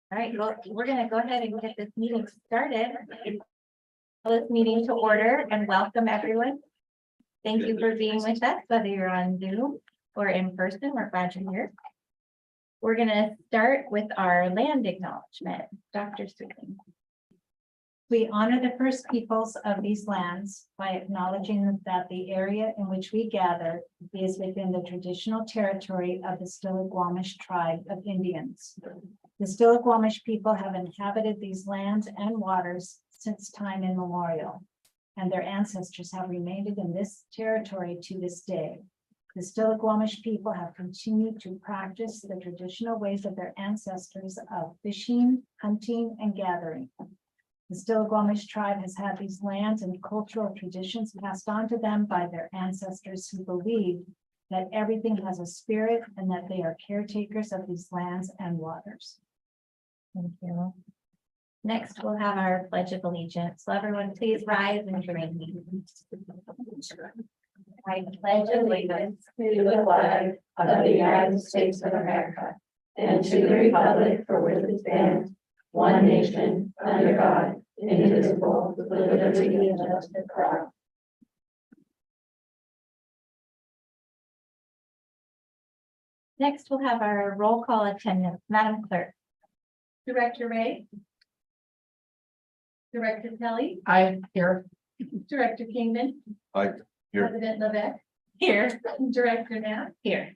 All right, well, we're gonna go ahead and get this meeting started. Call this meeting to order and welcome everyone. Thank you for being with us, whether you're on Zoom or in person. We're glad you're here. We're gonna start with our land acknowledgement. Dr. Sweeting. We honor the first peoples of these lands by acknowledging that the area in which we gather is within the traditional territory of the Stillaguamish tribe of Indians. The Stillaguamish people have inhabited these lands and waters since time immemorial, and their ancestors have remained in this territory to this day. The Stillaguamish people have continued to practice the traditional ways of their ancestors of fishing, hunting, and gathering. The Stillaguamish tribe has had these lands and cultural traditions passed on to them by their ancestors who believed that everything has a spirit and that they are caretakers of these lands and waters. Thank you. Next, we'll have our Pledge of Allegiance. So everyone, please rise and join me. I pledge allegiance to the flag of the United States of America and to the republic for which it stands, one nation, under God, indivisible, with liberty and justice for all. Next, we'll have our roll call attendance. Madam Clerk. Director Ray. Director Kelly, I here. Director Kingman. Aye. Here. President Levesque, Here. Director Knapp, Here.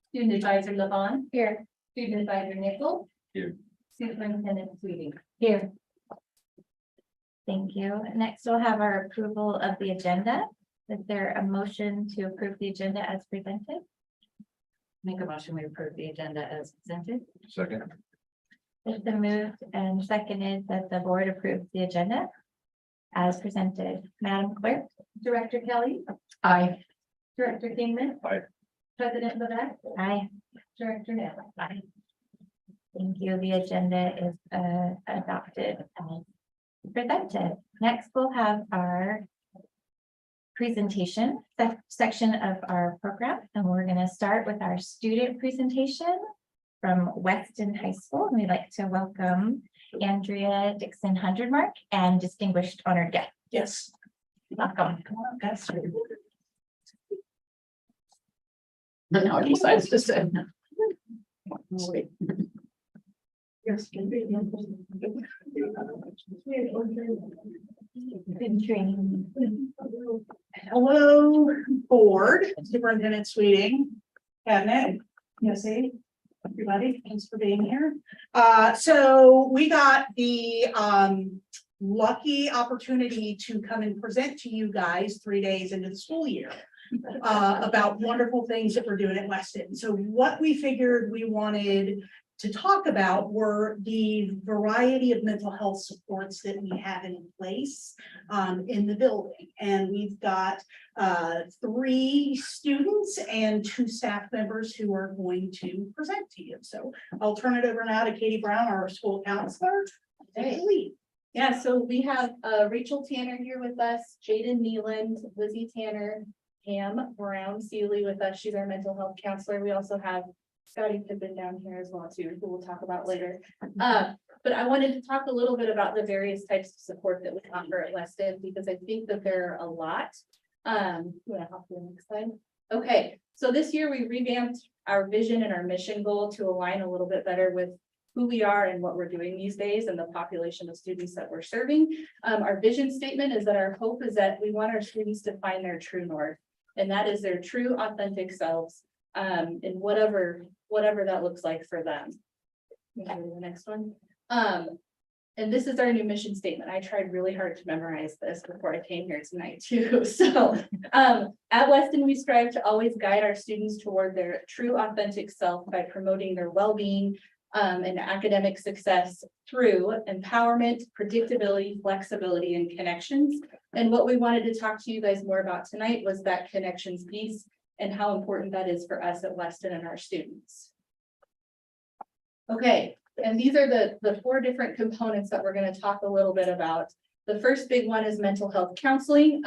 Student Advisor Levon, Here. Student Advisor Nichols. Here. Superintendent Sweeting. Here. Thank you. Next, we'll have our approval of the agenda. Is there a motion to approve the agenda as presented? Make a motion, we approve the agenda as presented. Second. It's been moved and seconded that the board approves the agenda as presented. Madam Clerk. Director Kelly, I Director Kingman. Aye. President Levesque, Aye. Director Knapp. Aye. Thank you. The agenda is adopted as presented. Next, we'll have our presentation section of our program, and we're going to start with our student presentation from Weston High School. And we'd like to welcome Andrea Dixon Hundredmark and distinguished honored guest. yes. Welcome. That's right. Now he decides to say. Wait. Yes. Good training. Hello, board, Superintendent Sweeting, cabinet, everybody, thanks for being here. So we got the lucky opportunity to come and present to you guys 3 days into the school year about wonderful things that we're doing at Weston. So what we figured we wanted to talk about were the variety of mental health supports that we have in place in the building. And we've got 3 students and 2 staff members who are going to present to you. So I'll turn it over now to Katie Brown, our school counselor. Take the lead. Yeah, so we have Rachel Tanner here with us, Jaden Nealand, Lizzie Tanner, Pam Brown Seeley with us. She's our mental health counselor. We also have Scotty Pippin down here as well too, who we'll talk about later. But I wanted to talk a little bit about the various types of support that we offer at Weston, because I think that there are a lot. You want to hop to the next slide? Okay, so this year we revamped our vision and our mission goal to align a little bit better with who we are and what we're doing these days and the population of students that we're serving. Our vision statement is that our hope is that we want our students to find their true north, and that is their true authentic selves in whatever that looks like for them. Maybe the next one. And this is our new mission statement. I tried really hard to memorize this before I came here tonight too. So at Weston, we strive to always guide our students toward their true authentic self by promoting their well-being and academic success through empowerment, predictability, flexibility, and connections. And what we wanted to talk to you guys more about tonight was that connections piece and how important that is for us at Weston and our students. Okay, and these are the 4 different components that we're going to talk a little bit about. The first big one is mental health counseling.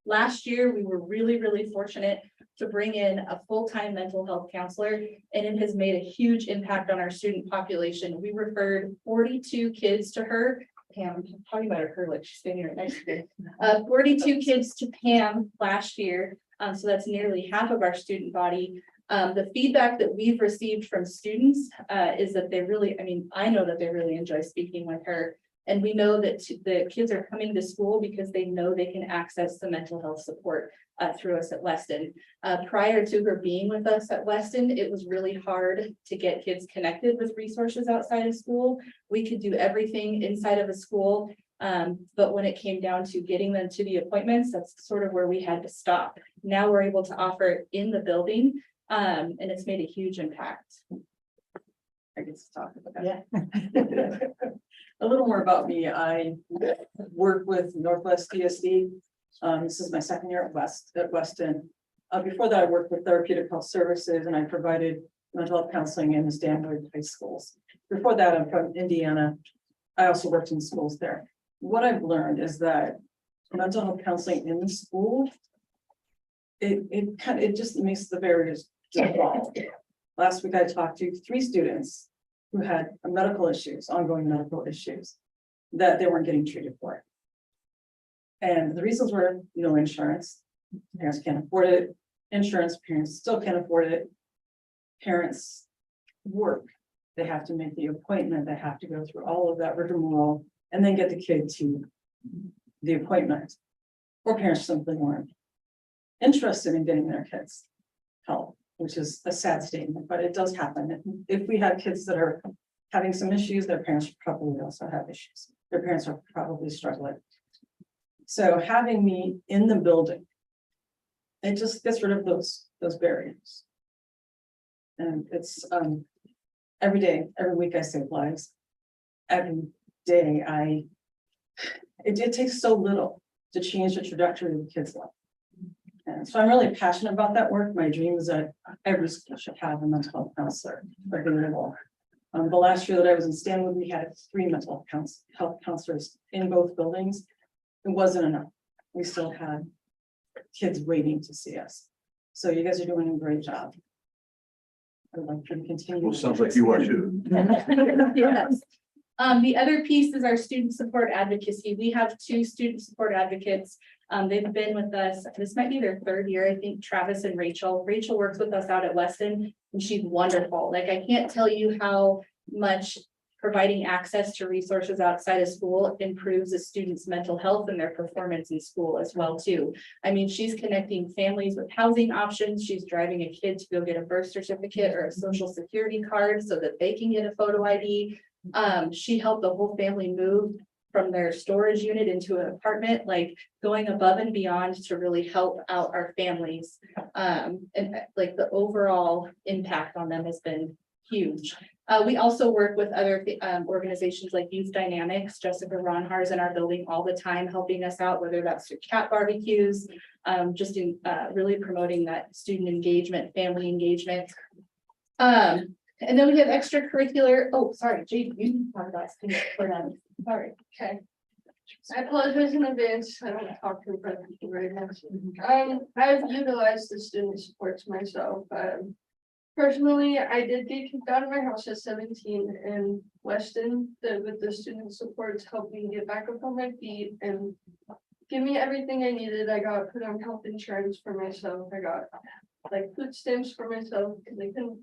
Last year, we were really fortunate to bring in a full-time mental health counselor, and it has made a huge impact on our student population. We referred 42 kids to her. Pam, I'm talking about her like she's standing right next to me. 42 kids to Pam last year. So that's nearly half of our student body. The feedback that we've received from students is that they really, I mean, I know that they really enjoy speaking with her. And we know that the kids are coming to school because they know they can access the mental health support through us at Weston. Prior to her being with us at Weston, it was really hard to get kids connected with resources outside of school. We could do everything inside of a school. But when it came down to getting them to the appointments, that's sort of where we had to stop. Now we're able to offer it in the building, and it's made a huge impact. I guess talk about that. Yeah. A little more about me. I work with Northwest DSD. This is my second year at Weston. Before that, I worked with Therapeutic Health Services and I provided mental health counseling in the Stanford high schools. Before that, I'm from Indiana. I also worked in schools there. What I've learned is that mental health counseling in the school, it just makes the barriers dissolve. Last week, I talked to 3 students who had medical issues, ongoing medical issues, that they weren't getting treated for. And the reasons were no insurance, parents can't afford it, insurance, parents still can't afford it. Parents work, they have to make the appointment, they have to go through all of that rigmarole and then get the kid to the appointment. Or parents simply weren't interested in getting their kids help, which is a sad statement, but it does happen. If we have kids that are having some issues, their parents probably also have issues. Their parents are probably struggling. So having me in the building, it just gets rid of those barriers. And it's every day, every week I save lives. Every day it takes so little to change the trajectory of the kids' life. And so I'm really passionate about that work. My dream is that every school should have a mental health counselor available. The last year that I was in Stanwood, we had 3 mental health counselors in both buildings. It wasn't enough. We still had kids waiting to see us. So you guys are doing a great job. I'd like to continue. Well, sounds like you are too. Yes. The other piece is our student support advocacy. We have 2 student support advocates. They've been with us, this might be their 3rd year, I think, Travis and Rachel. Rachel works with us out at Weston and she's wonderful. Like, I can't tell you how much providing access to resources outside of school improves a student's mental health and their performance in school as well too. I mean, she's connecting families with housing options. She's driving a kid to go get a birth certificate or a social security card so that they can get a photo ID. She helped the whole family move from their storage unit into an apartment, like going above and beyond to really help out our families. And like the overall impact on them has been huge. We also work with other organizations like Youth Dynamics. Jessica Ronhar is in our building all the time, helping us out, whether that's through cat barbecues, just in really promoting that student engagement, family engagement. And then we have extracurricular. Oh, sorry, Jade, you can talk about student for them. Sorry. Okay. I apologize in advance. I don't talk to the people very much. I've utilized the student supports myself. Personally, I did get kicked out of my house at 17 and Weston, with the student supports helped me get back up on my feet and give me everything I needed. I got put on health insurance for myself. I got like food stamps for myself because I couldn't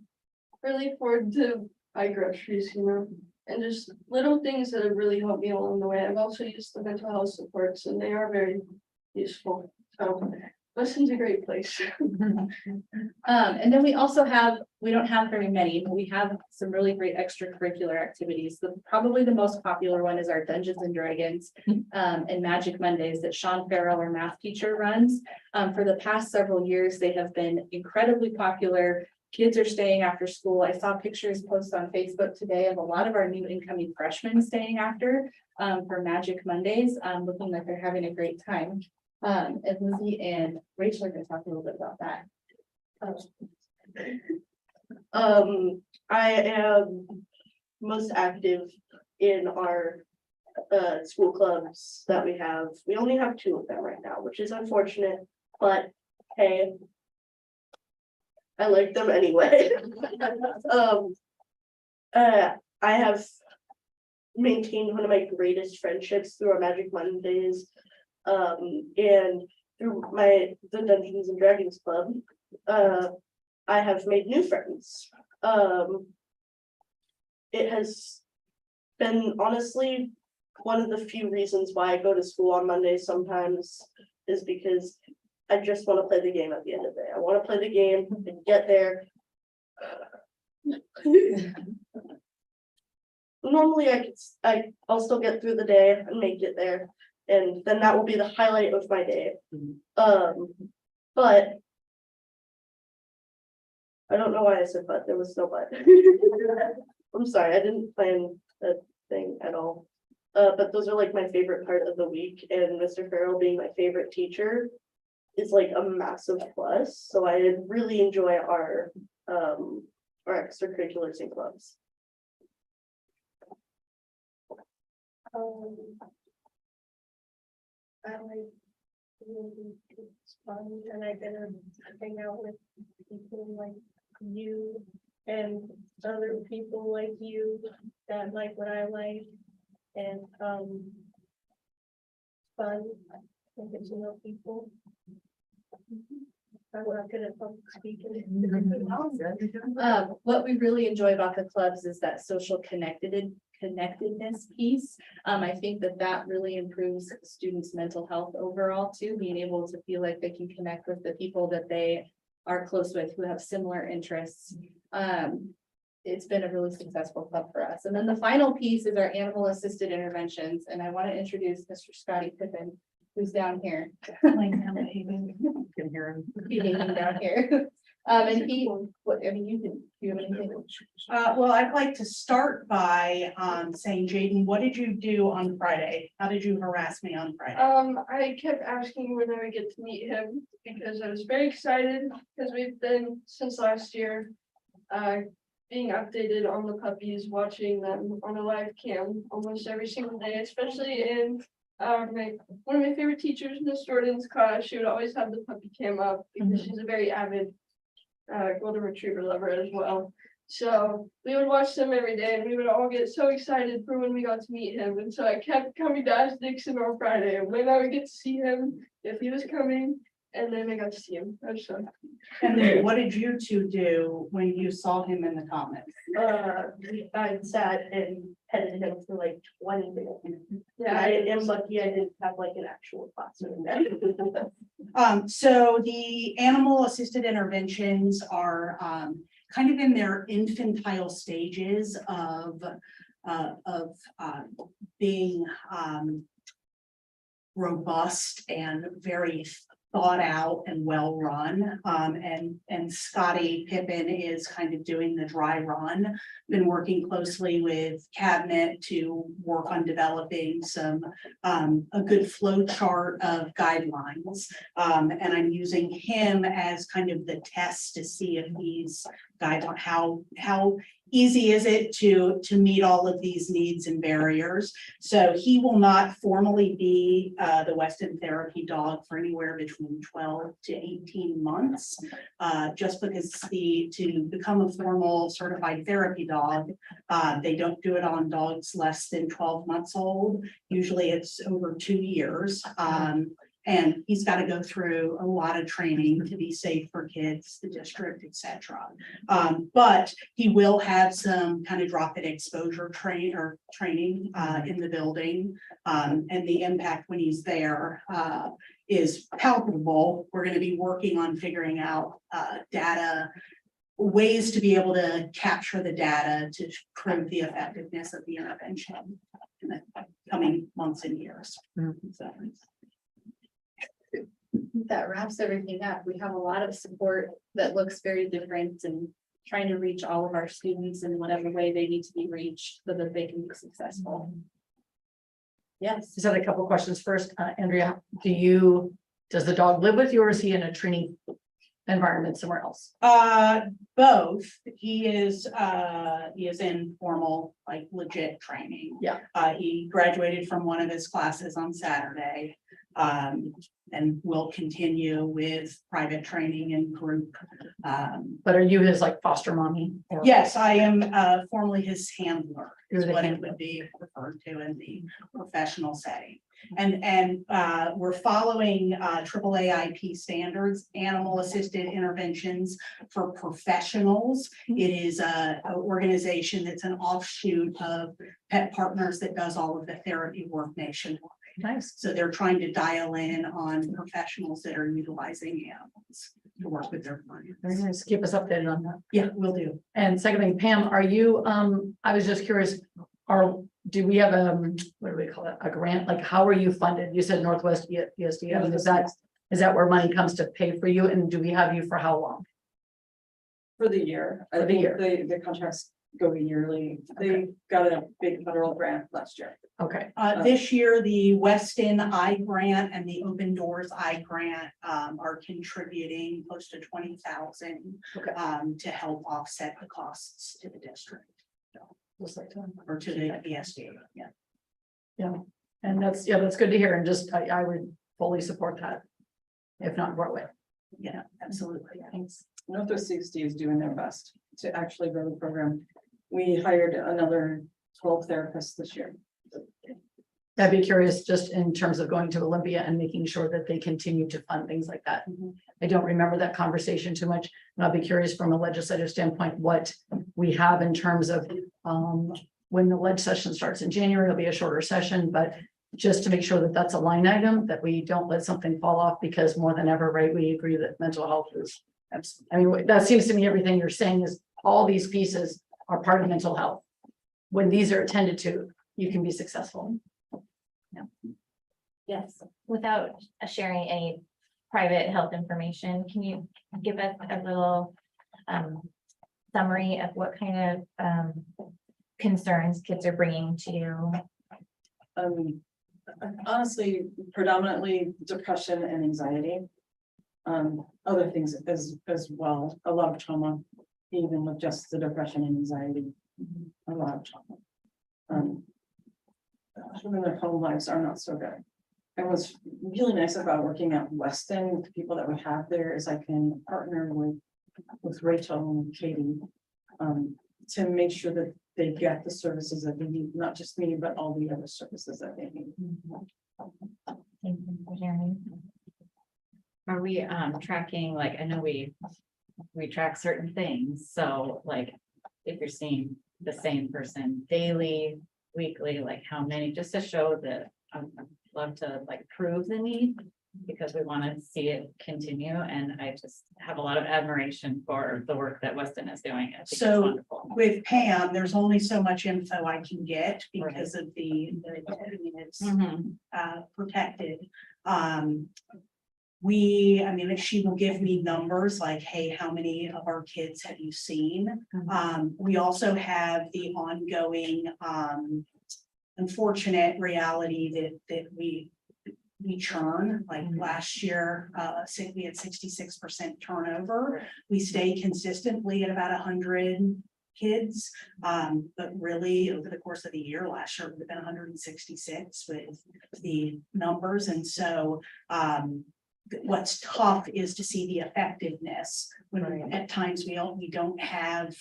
really afford to buy groceries, you know, and just little things that have really helped me along the way. I've also used the mental health supports and they are very useful. So Weston's a great place. And then we also have, we don't have very many, but we have some really great extracurricular activities. Probably the most popular one is our Dungeons and Dragons and Magic Mondays that Sean Farrell, our math teacher, runs. For the past several years, they have been incredibly popular. Kids are staying after school. I saw pictures posted on Facebook today of a lot of our new incoming freshmen staying after for Magic Mondays, looking like they're having a great time. And Lizzie and Rachel are going to talk a little bit about that. I am most active in our school clubs that we have. We only have 2 of them right now, which is unfortunate, but hey, I like them anyway. I have maintained one of my greatest friendships through our Magic Mondays. And through the Dungeons and Dragons Club, I have made new friends. It has been honestly one of the few reasons why I go to school on Mondays sometimes is because I just want to play the game at the end of the day. I want to play the game and get there. Normally I'll still get through the day and make it there. And then that will be the highlight of my day. But I don't know why I said but, there was no but. I'm sorry, I didn't plan that thing at all. But those are like my favorite part of the week, and Mr. Farrell being my favorite teacher is like a massive plus. So I really enjoy our extracurriculars and clubs. I like it's fun and I get to hang out with people like you and other people like you that like what I like and fun and get to know people. I'm not good at public speaking. What we really enjoy about the clubs is that social connectedness piece. I think that really improves students' mental health overall too, being able to feel like they can connect with the people that they are close with who have similar interests. It's been a really successful club for us. And then the final piece is our animal assisted interventions. And I want to introduce Mr. Scotty Pippin, who's down here. Can hear him. He's down here. And you do you have anything? Well, I'd like to start by saying, Jaden, what did you do on Friday? How did you harass me on Friday? I kept asking when I would get to meet him because I was very excited because we've been since last year. Being updated on the puppies, watching them on a live cam almost every single day, especially in one of my favorite teachers, Miss Jordan's class. She would always have the puppy cam up because she's a very avid golden retriever lover as well. So we would watch them every day and we would all get so excited for when we got to meet him. And so I kept coming to ask Dixon on Friday and when I would get to see him, if he was coming, and then I got to see him. I was so And then what did you two do when you saw him in the comments? I sat and petted him for like 20 minutes. yeah, I am lucky I didn't have like an actual classroom. So the animal assisted interventions are kind of in their infantile stages of being robust and very thought out and well run. And Scotty Pippin is kind of doing the dry run. Been working closely with Cabinet to work on developing a good flow chart of guidelines. And I'm using him as kind of the test to see if these guidelines, how easy is it to meet all of these needs and barriers. So he will not formally be the Weston therapy dog for anywhere between 12 to 18 months. Just because to become a formal certified therapy dog, they don't do it on dogs less than 12 months old. Usually it's over 2 years. And he's got to go through a lot of training to be safe for kids, the district, etc. But he will have some kind of drop-in exposure training in the building. And the impact when he's there is palpable. We're going to be working on figuring out ways to be able to capture the data to prove the effectiveness of the intervention in the coming months and years. So. That wraps everything up. We have a lot of support that looks very different and trying to reach all of our students in whatever way they need to be reached so that they can be successful. Yes. Just had a couple questions first. Andrea, does the dog live with you or is he in a training environment somewhere else? Both. He is in formal, like legit training. Yeah. He graduated from one of his classes on Saturday. And we'll continue with private training and group. But are you his like foster mommy? or- Yes, I am formerly his handler, You're is the what it handler. would be referred to in the professional setting. And we're following AAAIP standards, animal assisted interventions for professionals. It is a organization that's an offshoot of Pet Partners that does all of the therapy work nationwide. Nice. So they're trying to dial in on professionals that are utilizing animals to work with their Very clients. nice. Keep us updated on that. Yeah, will do. And second thing, Pam, are you, I was just curious, do we have what do we call it, a grant? Like, how are you funded? You said Northwest ESD. I mean, is that where money comes to pay for you? And do we have you for how long? For the year. For the year. The contracts go yearly. They got a big federal grant last year. Okay, This year, the Weston I grant and the Open Doors I grant are contributing close to 20,000 Okay. to help offset the costs to the district just like that. or to the ESD. Yeah. Yeah, and that's good to hear. And just, I would fully support that. If not, grow it. Yeah, absolutely. Thanks. Northwest 60 is doing their best to actually grow the program. We hired another 12 therapists this year. I'd be curious just in terms of going to Olympia and making sure that they continue to fund things like that. I don't remember that conversation too much, and I'll be curious from a legislative standpoint, what we have in terms of when the leg session starts in January, it'll be a shorter session, but just to make sure that that's a line item, that we don't let something fall off, because more than ever, right, we agree that mental health is, I mean, that seems to me everything you're saying is all these pieces are part of mental health. When these are attended to, you can be successful. Yes, without sharing any private health information, can you give us a little summary of what kind of concerns kids are bringing to you? Honestly, predominantly depression and anxiety. Other things as well, a lot of trauma, even with just the depression and anxiety, a lot of trauma. Even their home lives are not so good. And what's really nice about working at Weston with the people that we have there is I can partner with Rachel and Katie to make sure that they get the services that they need, not just me, but all the other services that they need. Thank you for sharing. Are we tracking, like, I know we track certain things, so like, if you're seeing the same person daily, weekly, like how many, just to show that I'd love to like prove the need, because we want to see it continue, and I just have a lot of admiration for the work that Weston is doing. I think it's So wonderful. with Pam, there's only so much info I can get because of the it's Mhm. protected. I mean, if she will give me numbers like, hey, how many of our kids have you seen? We also have the ongoing unfortunate reality that we churn, like last year, we had 66% turnover. We stay consistently at about 100 kids. But really over the course of the year, last year it would have been 166 with the numbers. And so what's tough is to see the effectiveness when at times we don't have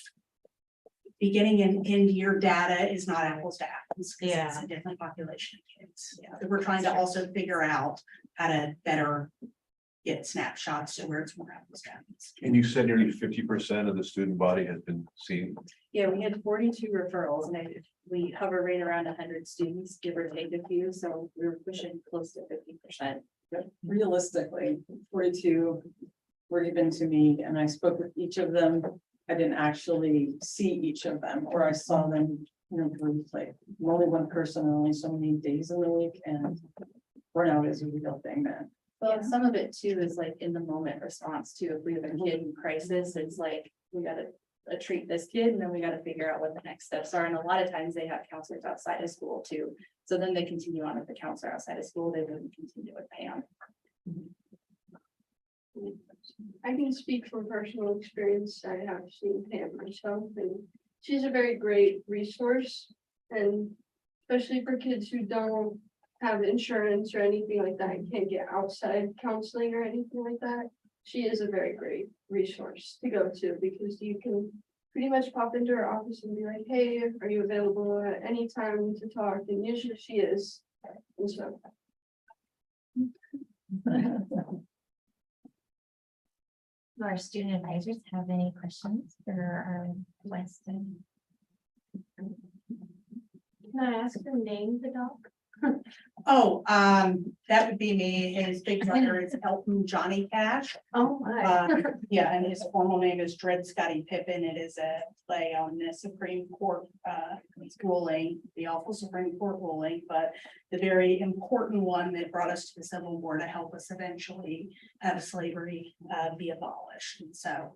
beginning and end year data is not apples to apples. 'Cause it's a different population of kids. Yeah, we're trying to also figure out how to better get snapshots to where it's more apples to apples. And you said nearly 50% of the student body has been seen. Yeah, we had 42 referrals and we hover right around 100 students, give or take a few, so we were pushing close to 50%. Realistically, 42 were given to me and I spoke with each of them. I didn't actually see each of them, or I saw them, briefly. I'm only one person, and only so many days in the week, and burnout is a real thing, man. Well, some of it too is like in the moment response too. If we have a kid in crisis, it's like, we gotta treat this kid and then we gotta figure out what the next steps are. And a lot of times they have counselors outside of school too. So then they continue on with the counselor outside of school. They wouldn't continue with Pam. I can speak from personal experience. I have seen Pam myself, and she's a very great resource. And especially for kids who don't have insurance or anything like that, and can't get outside counseling or anything like that, she is a very great resource to go to, because you can pretty much pop into her office and be like, hey, are you available at any time to talk? And usually she is. And so, Do our student advisors have any questions for our Weston? can I ask her name, the dog? Oh, that would be me. His big brother is Elton Johnny Cash. Oh, my. Yeah, and his formal name is Dred Scotty Pippen. It is a play on the Supreme Court ruling, the awful Supreme Court ruling, but the very important one that brought us to the Civil War to help us eventually have slavery be abolished. And so,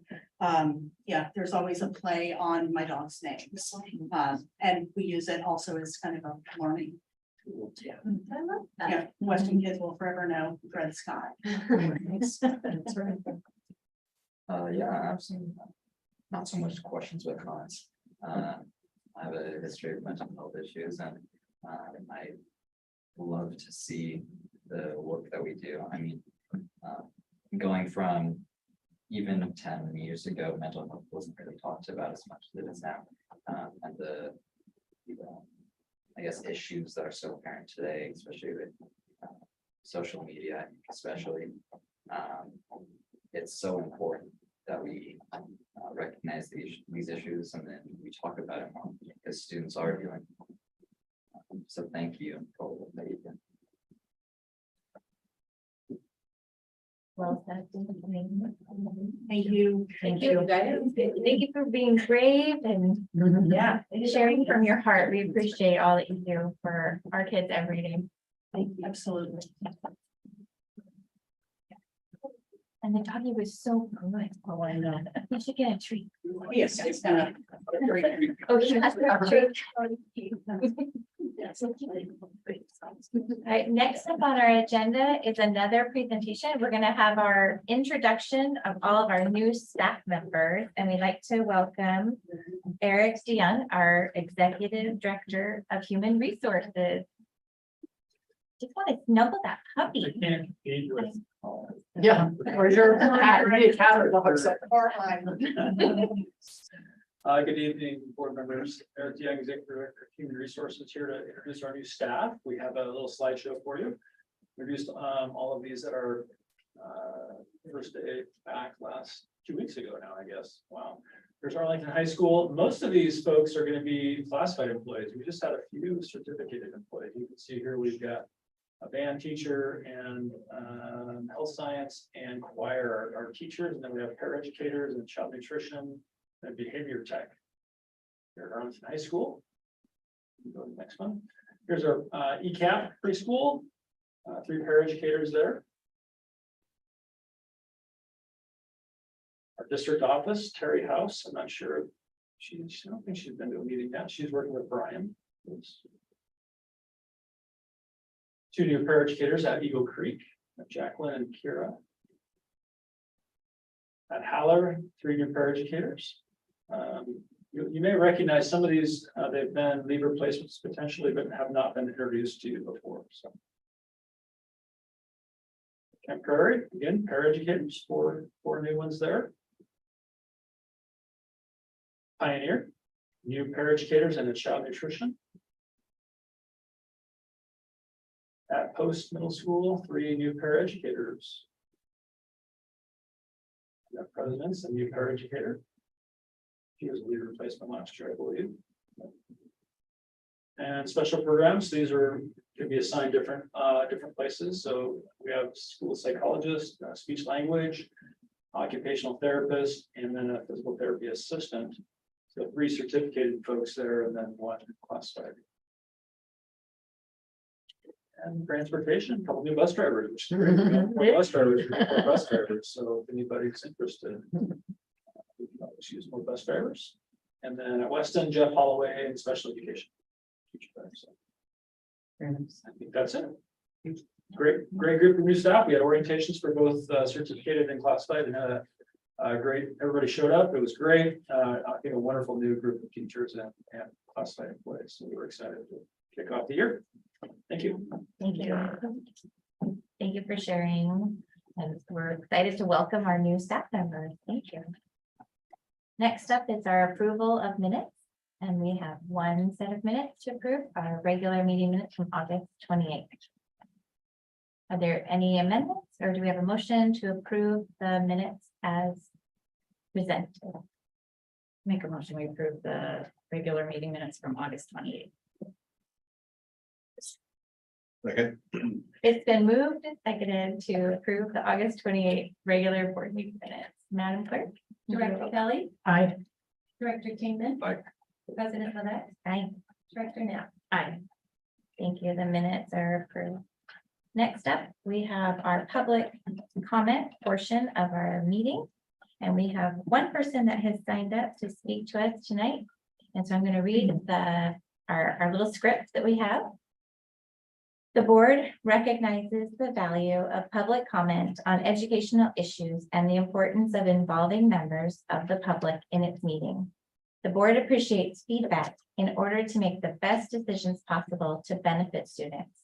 yeah, there's always a play on my dog's names. And we use it also as kind of a learning tool too. I love that. Yeah, Western kids will forever know Dred Scott. That's right. Yeah, I have some, not so much questions but comments. I have a history of mental health issues and I love to see the work that we do. I mean, going from even 10 years ago, mental health wasn't really talked about as much as it is now. And the I guess issues that are so apparent today, especially with social media, I think especially. It's so important that we recognize these issues and then we talk about it more because students are doing. So thank you for all that you do. Well said. Thank you. Thank you, guys. Thank you for being brave and Yeah. sharing from your heart. We appreciate all that you do for our kids every day. Absolutely. And the doggy was so good. Oh, I know. You should get a treat. Yes, it's gonna. Oh, he has a treat. All right, next up on our agenda is another presentation. We're going to have our introduction of all of our new staff members, and we'd like to welcome Eric DeYoung, our Executive Director of Human Resources. Just want to snuggle that puppy. Yeah. Where's your cat? You need a cat or dog? Good evening, board members. Eric DeYoung, Executive Director of Human Resources, here to introduce our new staff. We have a little slideshow for you. Introduced all of these at our first day back last 2 weeks ago now, I guess. Wow. There's Arlington High School. Most of these folks are going to be classified employees. We just had a few certificated employees. You can see here we've got a band teacher and health science and choir are teachers, and then we have paraeducators and child nutrition and behavior tech. Here at Arlington High School. Go to the next one. Here's our ECAP preschool. 3 paraeducators there. Our district office, Terry House. I'm not sure. I don't think she's been to a meeting yet. She's working with Brian. 2 new paraeducators at Eagle Creek, Jacqueline and Kira. At Haller, 3 new paraeducators. You may recognize some of these, they've been leave replacements potentially, but have not been introduced to you before, so. Camp Prairie, again, paraeducators, 4 new ones there. Pioneer, new paraeducators and a child nutrition. At Post Middle School, 3 new paraeducators. Presidents and new paraeducator. She was a lead replacement last year, I believe. And special programs, these could be assigned different places. So we have school psychologist, speech language, occupational therapist, and then a physical therapy assistant. So 3 certificated folks there and then 1 classified. And transportation, a couple new bus drivers, which is great. More bus drivers, more bus drivers. So if anybody's interested, use more bus drivers. And then at Weston, Jeff Holloway in special education. So I think that's it. Great group of new staff. We had orientations for both certificated and classified, and had a great. Everybody showed up. It was great. I think a wonderful new group of teachers and classified employees. So we were excited to kick off the year. Thank you. Thank you. Thank you for sharing. And we're excited to welcome our new staff members. Thank you. Next up is our approval of minutes. And we have one set of minutes to approve, our regular meeting minutes from August 28th. Are there any amendments or do we have a motion to approve the minutes as presented? Make a motion, we approve the regular meeting minutes from August 28th. Second, It's been moved and seconded to approve the August 28th regular board meeting minutes. Madam Clerk? Director Kelly, Aye. Director Kingman. Aye. President Levesque, Aye. Director Nap. Aye. Thank you. The minutes are approved. Next up, we have our public comment portion of our meeting. And we have one person that has signed up to speak to us tonight. And so I'm going to read our little script that we have. The board recognizes the value of public comment on educational issues and the importance of involving members of the public in its meeting. The board appreciates feedback in order to make the best decisions possible to benefit students.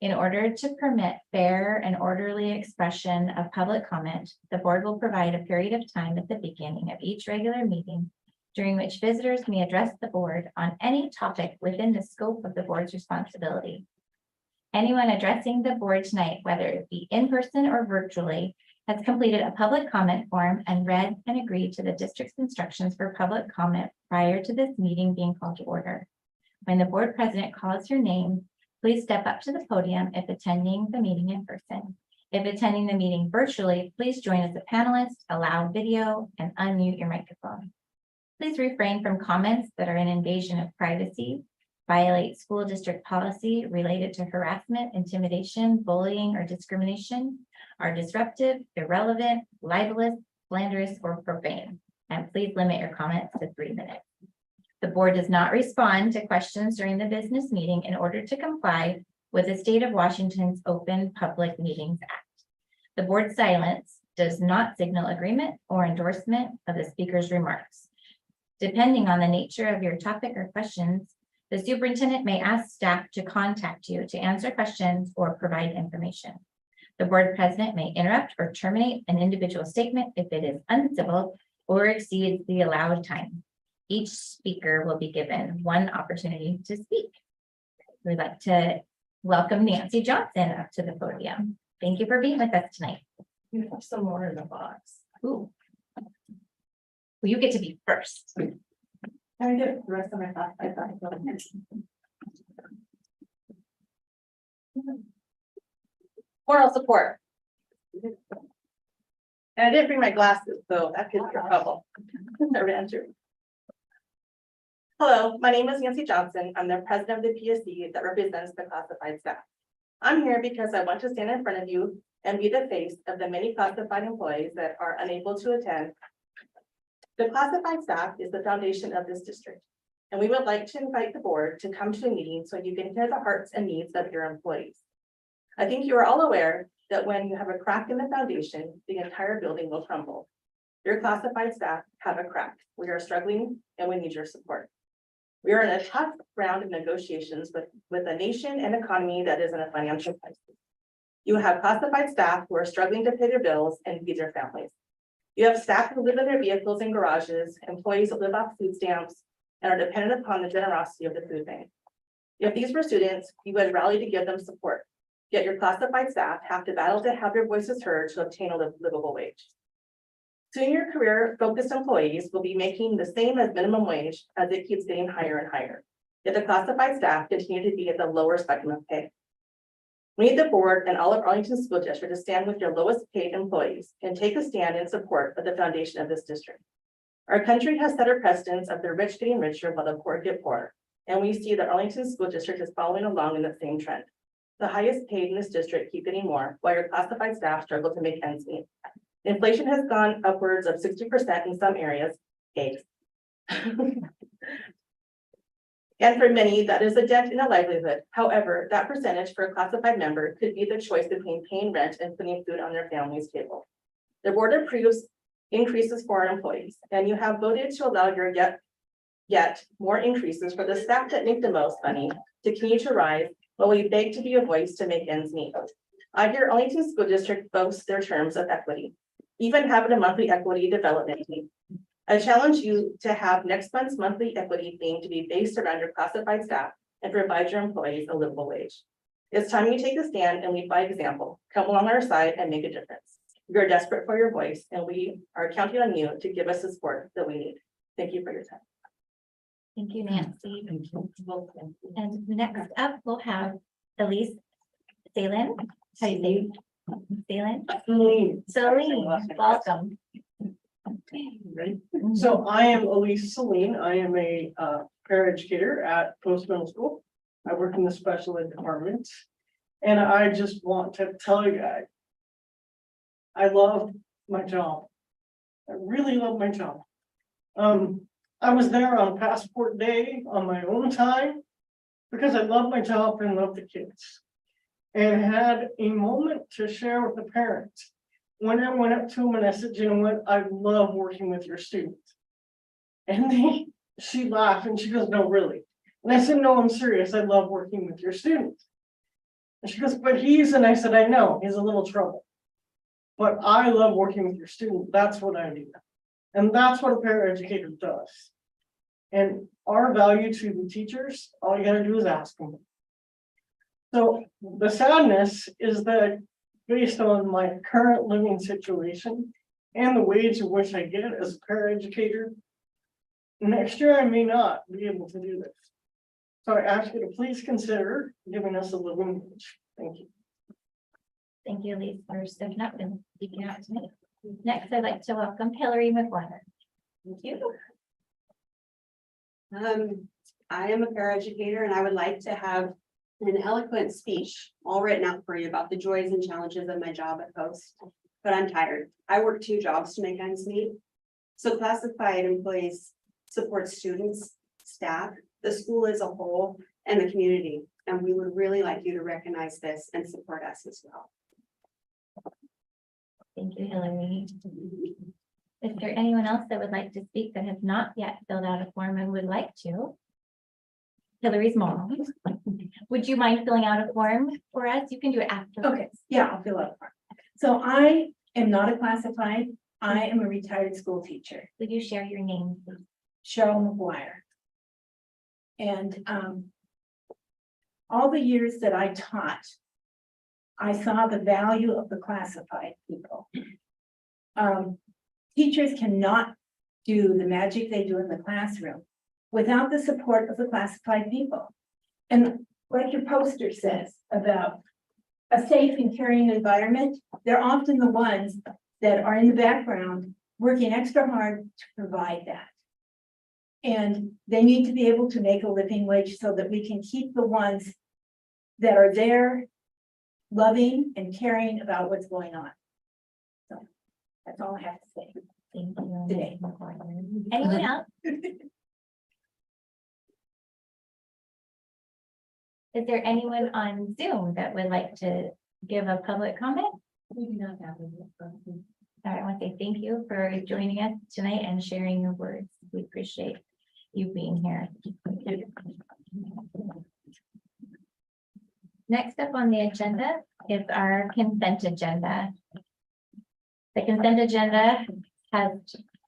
In order to permit fair and orderly expression of public comment, the board will provide a period of time at the beginning of each regular meeting during which visitors may address the board on any topic within the scope of the board's responsibility. Anyone addressing the board tonight, whether it be in person or virtually, has completed a public comment form and read and agreed to the district's instructions for public comment prior to this meeting being called to order. When the board president calls your name, please step up to the podium if attending the meeting in person. If attending the meeting virtually, please join as a panelist, allow video, and unmute your microphone. Please refrain from comments that are an invasion of privacy, violate school district policy related to harassment, intimidation, bullying, or discrimination, are disruptive, irrelevant, libelous, slanderous, or profane. And please limit your comments to 3 minutes. The board does not respond to questions during the business meeting in order to comply with the state of Washington's Open Public Meetings Act. The board's silence does not signal agreement or endorsement of the speaker's remarks. Depending on the nature of your topic or questions, the superintendent may ask staff to contact you to answer questions or provide information. The board president may interrupt or terminate an individual statement if it is uncivil or exceeds the allowed time. Each speaker will be given one opportunity to speak. We'd like to welcome Nancy Johnson up to the podium. Thank you for being with us tonight. You have some more in the box. Ooh. Well, you get to be first. Can I get the rest of my thoughts? I thought. Moral support. And I didn't bring my glasses, so that could be a trouble. I ran through. Hello, my name is Nancy Johnson. I'm the president of the PSC that represents the classified staff. I'm here because I want to stand in front of you and be the face of the many classified employees that are unable to attend. The classified staff is the foundation of this district, and we would like to invite the board to come to a meeting so you can hear the hearts and needs of your employees. I think you are all aware that when you have a crack in the foundation, the entire building will crumble. Your classified staff have a crack. We are struggling and we need your support. We are in a tough round of negotiations with a nation and economy that is in a financial crisis. You have classified staff who are struggling to pay their bills and feed their families. You have staff who live in their vehicles and garages, employees that live off food stamps, and are dependent upon the generosity of the food bank. If these were students, you would rally to give them support. Yet your classified staff have to battle to have their voices heard to obtain a livable wage. Senior career focused employees will be making the same as minimum wage as it keeps getting higher and higher. Yet the classified staff continue to be at the lower spectrum of pay. We need the board and all of Arlington School District to stand with your lowest paid employees and take a stand in support of the foundation of this district. Our country has set a precedence of the rich getting richer while the poor get poorer. And we see that Arlington School District is following along in the same trend. The highest paid in this district keep getting more, while your classified staff struggle to make ends meet. Inflation has gone upwards of 60% in some areas. And for many, that is a dent in a livelihood. However, that percentage for a classified member could be the choice between paying rent and putting food on their family's table. The board approves increases for our employees, and you have voted to allow your yet more increases for the staff that make the most money to continue to rise but we beg to be a voice to make ends meet. I hear only 2 school districts boast their terms of equity, even having a monthly equity development team. I challenge you to have next month's monthly equity theme to be based around your classified staff and provide your employees a livable wage. It's time you take a stand and lead by example. Come along our side and make a difference. We are desperate for your voice and we are counting on you to give us the support that we need. Thank you for your time. Thank you, Nancy. And next up, we'll have Elise Salen. How do you say? Salen? Celine, welcome. So I am Elise Celine. I am a paraeducator at Post Middle School. I work in the special ed department. And I just want to tell you guys, I love my job. I really love my job. I was there on passport day on my own time because I love my job and love the kids. And had a moment to share with the parents. When I went up to them and I said, you know what, I love working with your students. And she laughed and she goes, no, really. And I said, no, I'm serious. I love working with your students. And she goes, but and I said, I know, he's a little trouble. But I love working with your students. That's what I do. And that's what a paraeducator does. And our value to the teachers, all you gotta do is ask them. So the sadness is that based on my current living situation and the wage in which I get as a paraeducator, next year I may not be able to do this. So I ask you to please consider giving us a living wage. Thank you. Thank you, Elise, for stepping up and speaking out tonight. Next, I'd like to welcome Hillary McGuire. Thank you. I am a paraeducator and I would like to have an eloquent speech all written out for you about the joys and challenges of my job at Post. But I'm tired. I work 2 jobs to make ends meet. So classified employees support students, staff, the school as a whole, and the community. And we would really like you to recognize this and support us as well. Thank you, Hillary. Is there anyone else that would like to speak that has not yet filled out a form and would like to? Hillary's mom. Would you mind filling out a form for us? You can do it after. Okay, yeah, I'll fill out a form. So I am not a classified, I am a retired school teacher. Would you share your name, please? Cheryl McGuire. And all the years that I taught, I saw the value of the classified people. Teachers cannot do the magic they do in the classroom without the support of the classified people. And like your poster says about a safe and caring environment, they're often the ones that are in the background working extra hard to provide that. And they need to be able to make a living wage so that we can keep the ones that are there loving and caring about what's going on. So that's all I have to say. Thank you. Today. Anyone else? Is there anyone on Zoom that would like to give a public comment? We do not have any. All right, I want to say thank you for joining us tonight and sharing your words. We appreciate you being here. Next up on the agenda is our consent agenda. The consent agenda has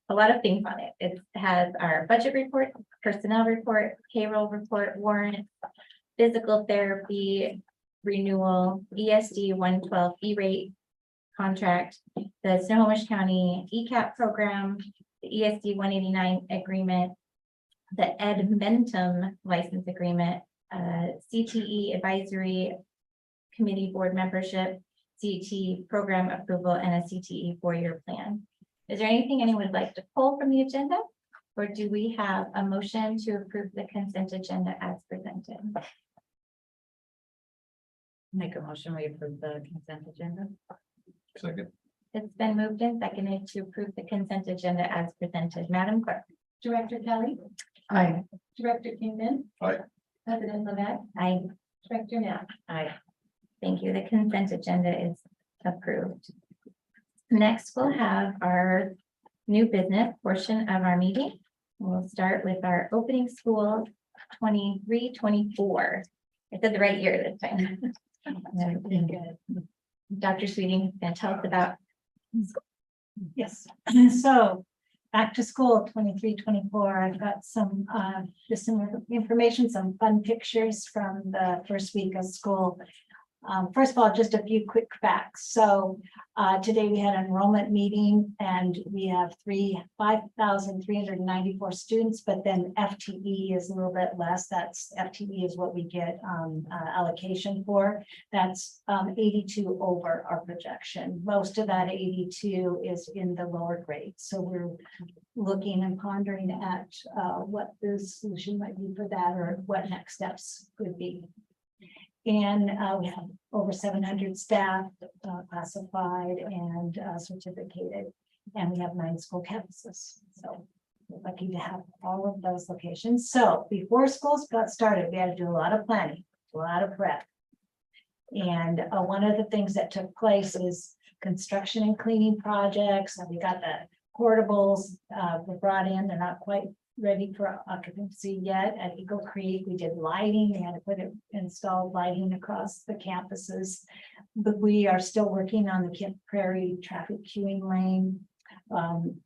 a lot of things on it. It has our budget report, personnel report, payroll report, warrant, physical therapy, renewal, ESD 112 E-rate contract, the Snohomish County ECAP program, the ESD 189 agreement, the Edmentum license agreement, CTE advisory committee board membership, CTE program approval, and a CTE 4-year plan. Is there anything anyone would like to pull from the agenda? Or do we have a motion to approve the consent agenda as presented? Make a motion, we approve the consent agenda. Second. It's been moved and seconded to approve the consent agenda as presented. Madam Clerk. Director Kelly, Aye. Director Kingman. Aye. President Levesque, Aye. Director Knapp. Aye. Thank you. The consent agenda is approved. Next, we'll have our new business portion of our meeting. We'll start with our opening school 23-24. I said the right year this time. Dr. Sweeting, can tell us about. Yes, so back to school 23-24. I've got some, just some information, some fun pictures from the first week of school. First of all, just a few quick facts. So today we had an enrollment meeting and we have 5,394 students, but then FTE is a little bit less. That's FTE is what we get allocation for. That's 82 over our projection. Most of that 82 is in the lower grades. So we're looking and pondering at what the solution might be for that or what next steps could be. And we have over 700 staff classified and certificated, and we have 9 school campuses. So we're lucky to have all of those locations. So before schools got started, we had to do a lot of planning, a lot of prep. And one of the things that took place is construction and cleaning projects. And we got the portables were brought in. They're not quite ready for occupancy yet. At Eagle Creek, we did lighting. We had to install lighting across the campuses. But we are still working on the Kent Prairie traffic queuing lane,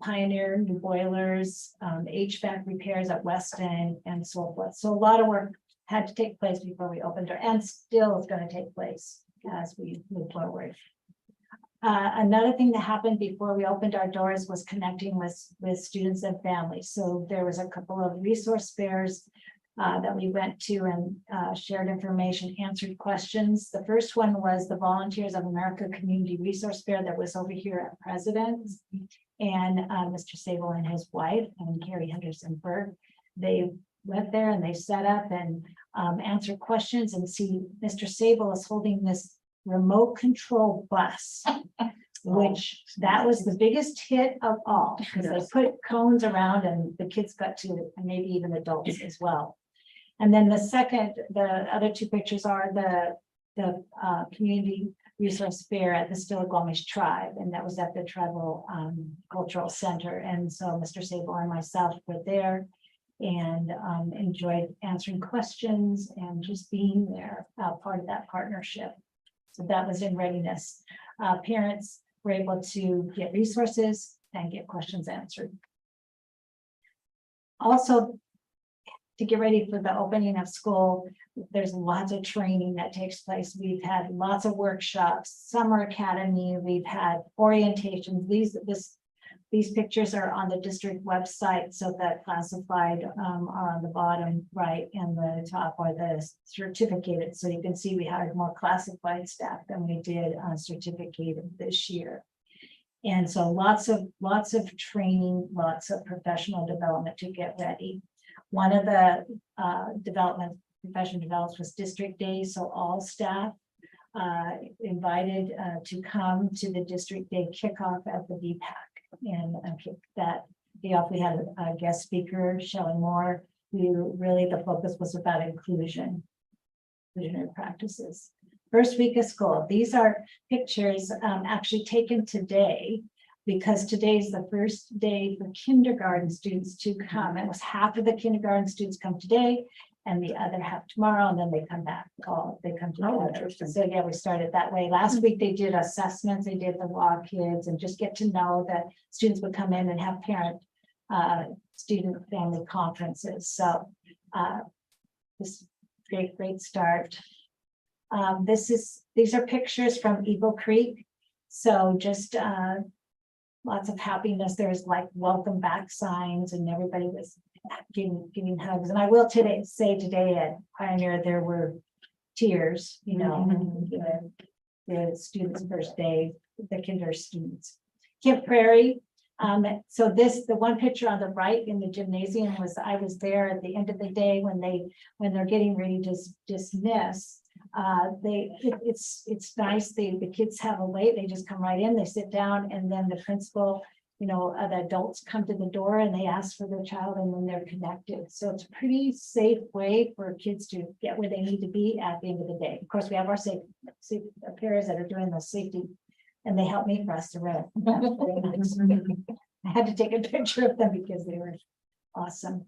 Pioneer new boilers, HVAC repairs at Weston and so forth. So a lot of work had to take place before we opened and still is going to take place as we move forward. Another thing that happened before we opened our doors was connecting with students and families. So there was a couple of resource fairs that we went to and shared information, answered questions. The first one was the Volunteers of America Community Resource Fair that was over here at President's. And Mr. Sable and his wife and Carrie Henderson-Berg, they went there and they set up and answered questions. And see, Mr. Sable is holding this remote control bus, which that was the biggest hit of all, because they put cones around and the kids got to, and maybe even adults as well. And then the other 2 pictures are the community resource fair at the Stillaguamish tribe, and that was at the tribal cultural center. And so Mr. Sable and myself were there and enjoyed answering questions and just being there, part of that partnership. So that was in readiness. Parents were able to get resources and get questions answered. Also, to get ready for the opening of school, there's lots of training that takes place. We've had lots of workshops, summer academy, we've had orientations. These pictures are on the district website, so that classified are on the bottom right, and the top are the certificated. So you can see we hired more classified staff than we did certificated this year. And so lots of training, lots of professional development to get ready. One of the professional developments was district day, so all staff invited to come to the district day kickoff at the VPAC. And that we had a guest speaker, Shelley Moore, who really the focus was about inclusionary practices. First week of school. These are pictures actually taken today, because today's the first day for kindergarten students to come. It was half of the kindergarten students come today and the other half tomorrow, and then they come back. They come together. So yeah, we started that way. Last week they did assessments, they did the WA kids, and just get to know that students would come in and have parent student family conferences. So this great start. These are pictures from Eagle Creek. So just lots of happiness. There's like welcome back signs, and everybody was giving hugs. And I will say today at Pioneer there were tears, the students' first day, the kinder students. Kent Prairie. So the one picture on the right in the gymnasium I was there at the end of the day when they're getting ready to dismiss. It's nice. The kids have a wait. They just come right in, they sit down, and then the principal, the adults come to the door and they ask for their child, and then they're connected. So it's a pretty safe way for kids to get where they need to be at the end of the day. Of course, we have our safety pairs that are doing the safety, and they help me for us to run. I had to take a picture of them because they were awesome.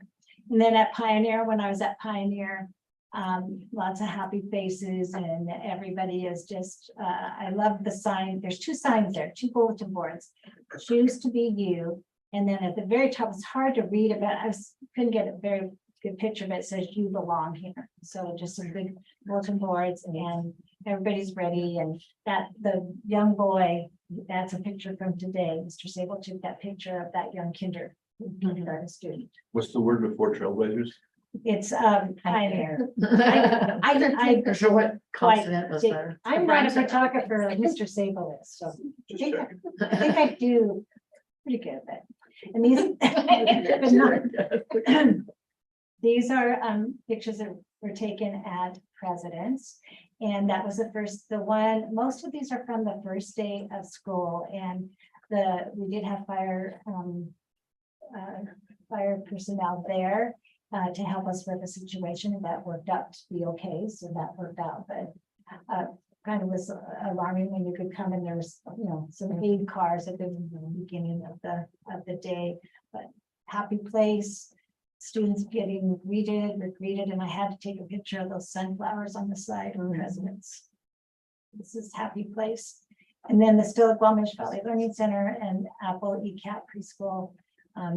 And then at Pioneer, when I was at Pioneer, Lots of happy faces and everybody is just, I love the sign. There's two signs there, two bulletin boards. Choose to be you. And then at the very top, it's hard to read about, couldn't get a very good picture, but it says you belong here. So just some big bulletin boards and everybody's ready. And that the young boy, that's a picture from today. Mr. Sable took that picture of that young kindergarten student. What's the word before trailblazers? It's pioneer. I Not sure what consonant was there. I'm not a photographer like Mr. Sable is, so Just checking. I think I do pretty good at it. And these, but not- these are pictures that were taken at President's. And that was the one, most of these are from the first day of school, and we did have fire personnel there to help us with the situation, and that worked out to be okay, so that worked out, but kind of was alarming when you could come and there was, some aid cars at the beginning of the day, but happy place. Students getting greeted, and I had to take a picture of those sunflowers on the side of President's. This is happy place. And then the Still Guamish Valley Learning Center and Apple ECAP preschool.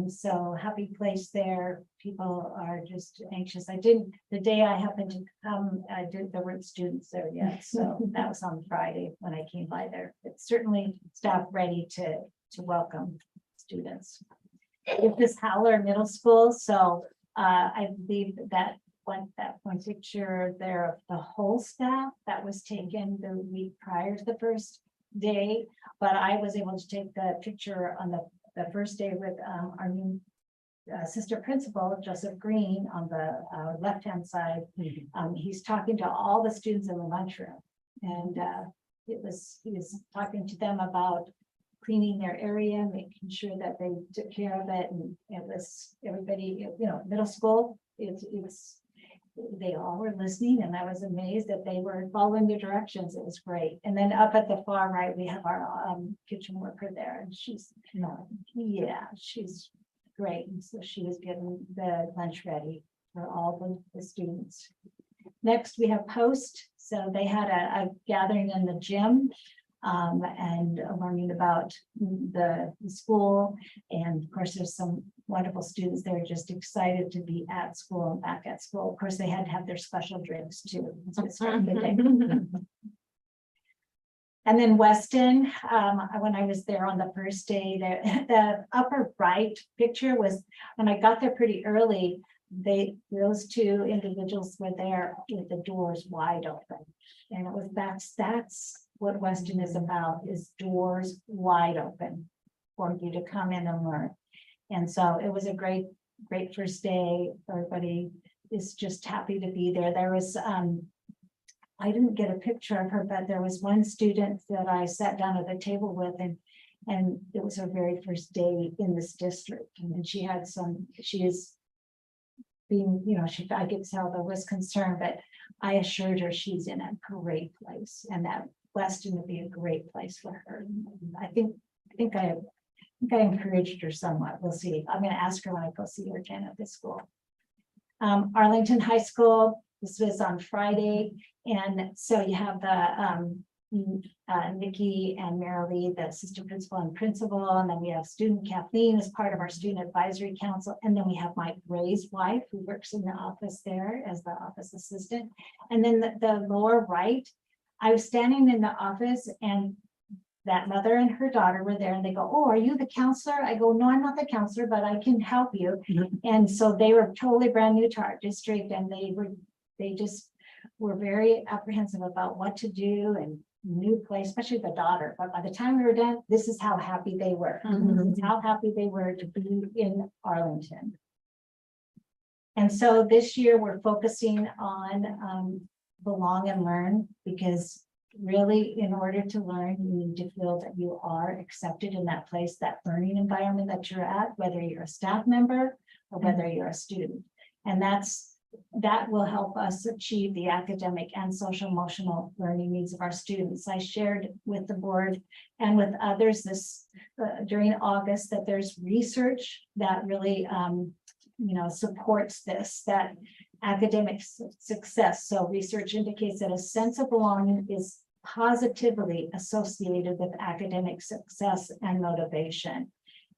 So happy place there. People are just anxious. The day I happened to come, there weren't students there yet. So that was on Friday when I came by there. But certainly staff ready to welcome students. With this Howler Middle School, so I believe that one picture there of the whole staff that was taken the week prior to the first day, but I was able to take the picture on the first day with our new assistant principal, Joseph Green, on the left-hand side. He's talking to all the students in the lunchroom, and he was talking to them about cleaning their area, making sure that they took care of it, and it was everybody, middle school, they all were listening, and I was amazed that they were following the directions. It was great. And then up at the far right, we have our kitchen worker there, and she's great. And so she was getting the lunch ready for all the students. Next, we have Post. So they had a gathering in the gym. And learning about the school. And of course, there's some wonderful students that are just excited to be at school and back at school. Of course, they had to have their special drinks too. And then Weston, when I was there on the first day, the upper right picture was when I got there pretty early. Those two individuals were there with the doors wide open. And it was that's what Weston is about, is doors wide open for you to come in and learn. And so it was a great first day. Everybody is just happy to be there. There was, I didn't get a picture of her, but there was one student that I sat down at the table with, and it was her very first day in this district. And she is being, I could tell there was concern, but I assured her she's in a great place, and that Weston would be a great place for her. I think I encouraged her somewhat. We'll see. I'm going to ask her when I go see her again at this school. Arlington High School, this was on Friday. And so you have the Nikki and Marilee, the assistant principal and principal. And then we have student Kathleen as part of our student advisory council. And then we have Mike Ray's wife, who works in the office there as the office assistant. And then the lower right, I was standing in the office, and that mother and her daughter were there, and they go, "Oh, are you the counselor?" I go, "No, I'm not the counselor, but I can help you." And so they were totally brand new to our district, and they just were very apprehensive about what to do and new place, especially the daughter. But by the time we were done, this is how happy they were. This is how happy they were to be in Arlington. And so this year we're focusing on belong and learn, because really, in order to learn, you need to feel that you are accepted in that place, that learning environment that you're at, whether you're a staff member or whether you're a student. And that will help us achieve the academic and social emotional learning needs of our students. I shared with the board and with others this during August that there's research that really supports this, that academic success. So research indicates that a sense of belonging is positively associated with academic success and motivation.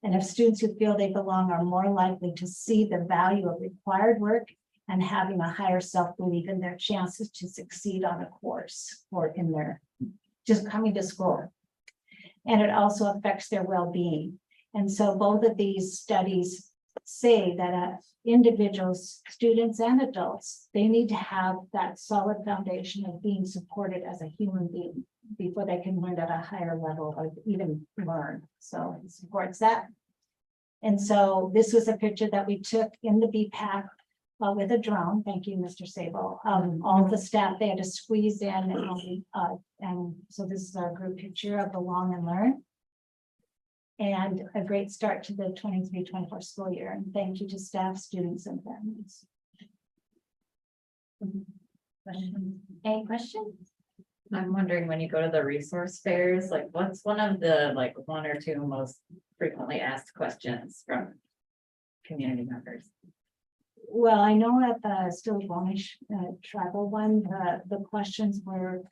And if students who feel they belong are more likely to see the value of required work and having a higher self-belief in their chances to succeed on a course or in their just coming to school. And it also affects their well-being. And so both of these studies say that individuals, students and adults, they need to have that solid foundation of being supported as a human being before they can learn at a higher level or even learn. So it supports that. And so this was a picture that we took in the BPAC with a drone. Thank you, Mr. Sable. All the staff, they had to squeeze in and so this is our group picture of Belong and Learn. And a great start to the 23-24 school year. And thank you to staff, students, and families. Any questions? I'm wondering when you go to the resource fairs, like what's one of the like one or two most frequently asked questions from community members? Well, I know at the Still Squamish tribal one, the questions were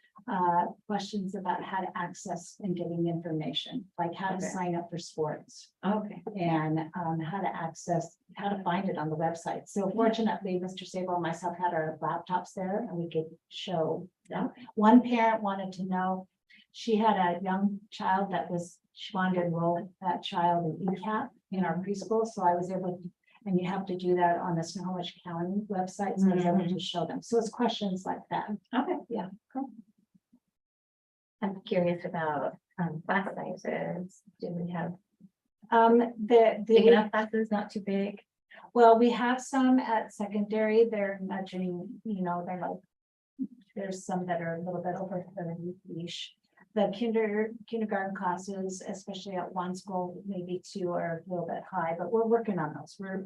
questions about how to access and getting information, like how to Okay. sign up for sports Okay. and how to access, how to find it on the website. So fortunately, Mr. Sable and myself had our laptops there and we could show them. One parent wanted to know, she had a young child that she wanted to enroll that child in ECAP in our preschool. So I was able to, and you have to do that on the Snohomish County website, so I was able to show them. So it's questions like that. Okay. Yeah. Cool. I'm curious about class sizes. Do we have big The, enough classes, not too big? well, we have some at secondary, they're nudging, they're like, there's some that are a little bit over 30-ish. The kindergarten classes, especially at one school, maybe two are a little bit high, but we're working on those. We're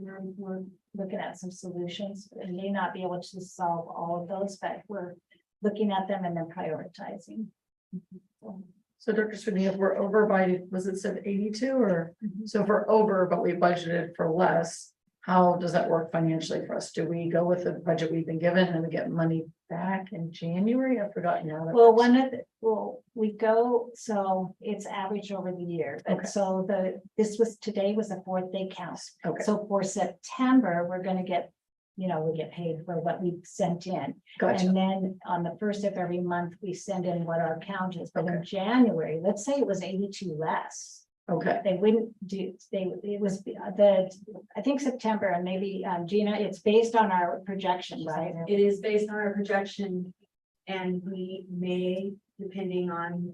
looking at some solutions. It may not be able to solve all of those, but we're looking at them and then prioritizing. So Dr. Sweeney, if we're over by, was it said 82 or, so if we're over, but we budgeted for less, how does that work financially for us? Do we go with the budget we've been given and we get money back in January? I've forgotten now. Well, we go, so it's average over the year. Okay. And so today was a 4th day count. Okay, So for September, we're gonna get, we get paid for what we sent in. gotcha. And then on the 1st of every month, we send in what our count is. But in Okay. January, let's say it was 82 less. Okay, They wouldn't do, it was I think September and maybe Gina, it's based on our projection, right? It is based on our projection. And we may, depending on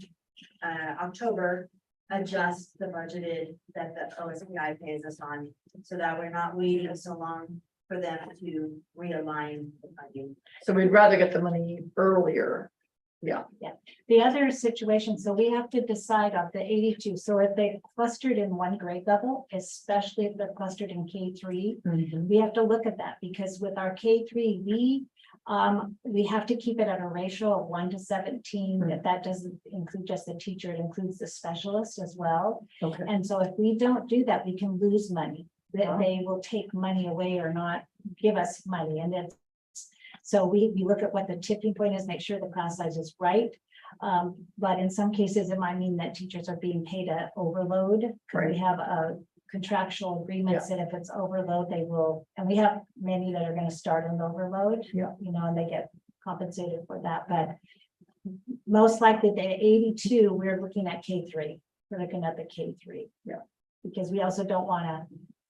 October, adjust the budgeted that the OSPI pays us on. So that we're not waiting so long for them to realign the funding. so we'd rather get the money earlier. Yeah, The other situation, so we have to decide of the 82. So if they clustered in one grade level, especially if they're clustered in K3, we have to look at that because with our K3, we have to keep it at a ratio of 1 to 17. If that doesn't include just the teacher, it includes the specialist as well. okay, And so if we don't do that, we can lose money. That Wow. they will take money away or not give us money. And then so we look at what the tipping point is, make sure the class size is right. But in some cases, it might mean that teachers are being paid a overload. 'Cause we Right. have a contractual agreements that if it's overload, they will, and we have many that are gonna start an overload. Yeah. And they get compensated for that, but most likely the 82, we're looking at K3. We're looking at the K3. Yeah. Because we also don't wanna,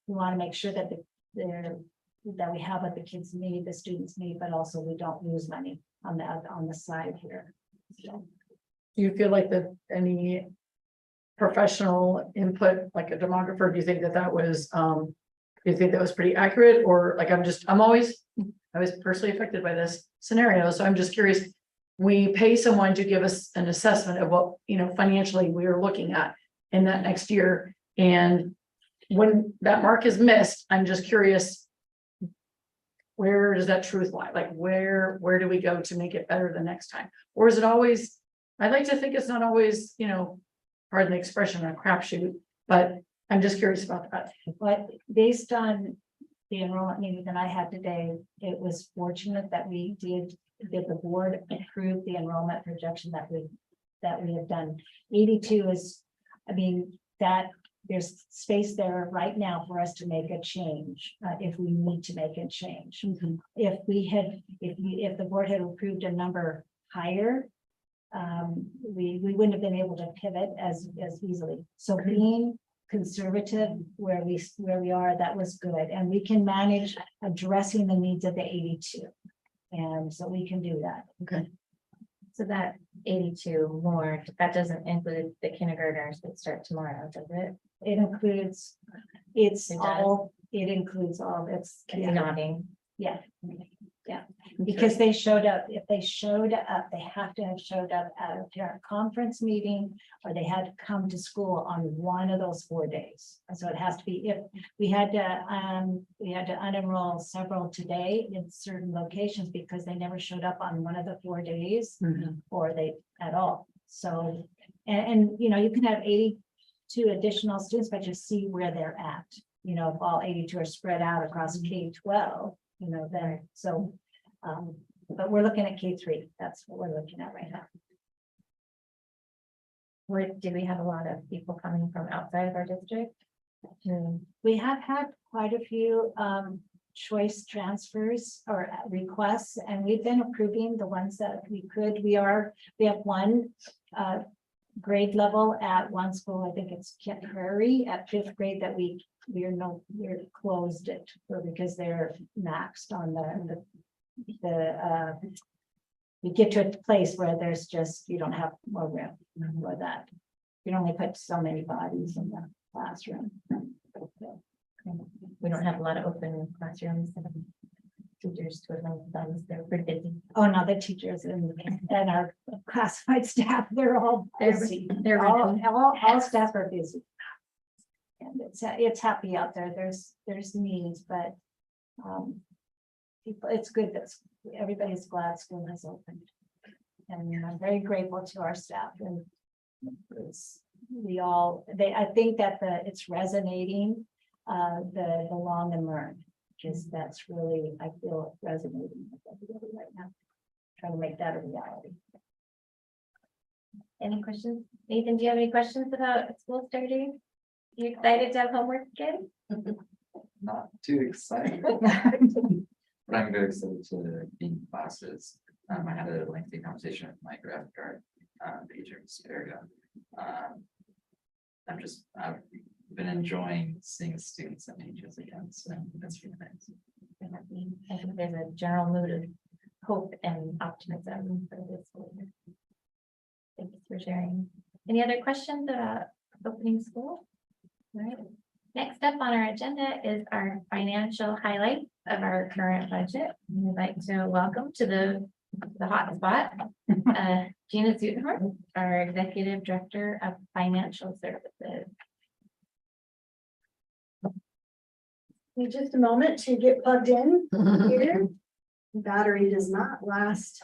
we wanna make sure that that we have what the kids need, the students need, but also we don't lose money on the side here. So, do you feel like that any professional input, like a demographer, do you think that was, do you think that was pretty accurate? Or like, I was personally affected by this scenario, so I'm just curious. We pay someone to give us an assessment of what, financially we are looking at in that next year. And when that mark is missed, I'm just curious, where does that truth lie? Like, where do we go to make it better the next time? Or is it always, I'd like to think it's not always, pardon the expression, a crapshoot, but I'm just curious about that. But based on the enrollment meeting that I had today, it was fortunate that that the board approved the enrollment projection that we have done. 82 is, I mean, that there's space there right now for us to make a change, if we need to make a change. If the board had approved a number higher, we wouldn't have been able to pivot as easily. So being conservative where we are, that was good, and we can manage addressing the needs of the 82. And so we can do that. Okay. So that 82 more, that doesn't include the kindergartners that start tomorrow, does it? It includes, It does? it includes all, it's. It's nodding. Yeah, yeah, because they showed up, if they showed up, they have to have showed up at a parent conference meeting, or they had to come to school on one of those 4 days. And so it has to be, if we had to unenroll several today in certain locations because they never showed up on one of the 4 days, or they at all. So, and you know, you can have 82 additional students, but just see where they're at. You know, if all 82 are spread out across K-12, you know, then, so, but we're looking at K-3, that's what we're looking at right now. Did we have a lot of people coming from outside of our district? We have had quite a few choice transfers or requests, and we've been approving the ones that we could. We have one grade level at one school, I think it's Kent Prairie at 5th grade, that we're closed it for because they're maxed on we get to a place where there's just, you don't have more room for that. You can only put so many bodies in the classroom. We don't have a lot of open classrooms and teachers twiddling thumbs, they're pretty busy. Oh, no, the teachers and our classified staff, they're all busy. They're All staff are busy. And it's happy out there. There's needs, but people, it's good that everybody's glad school has opened. And I'm very grateful to our staff, and I think that it's resonating, the long and learn, because that's really, I feel resonating with everybody right now. Trying to make that a reality. Any questions? Nathan, do you have any questions about school starting? You excited to have homework again? Not too excited. But I'm very excited to be in classes. I had a lengthy conversation with my graphic art teacher, Ms. Verga. I've been enjoying seeing students and teachers again, so that's really nice. I think there's a general mood of hope and optimism for this school year. Thank you for sharing. Any other questions about opening school? All right. Next up on our agenda is our financial highlights of our current budget. We'd like to welcome to the hot spot, Gina Zutenhorn, our Executive Director of Financial Services. Need just a moment to get plugged in here. The battery does not last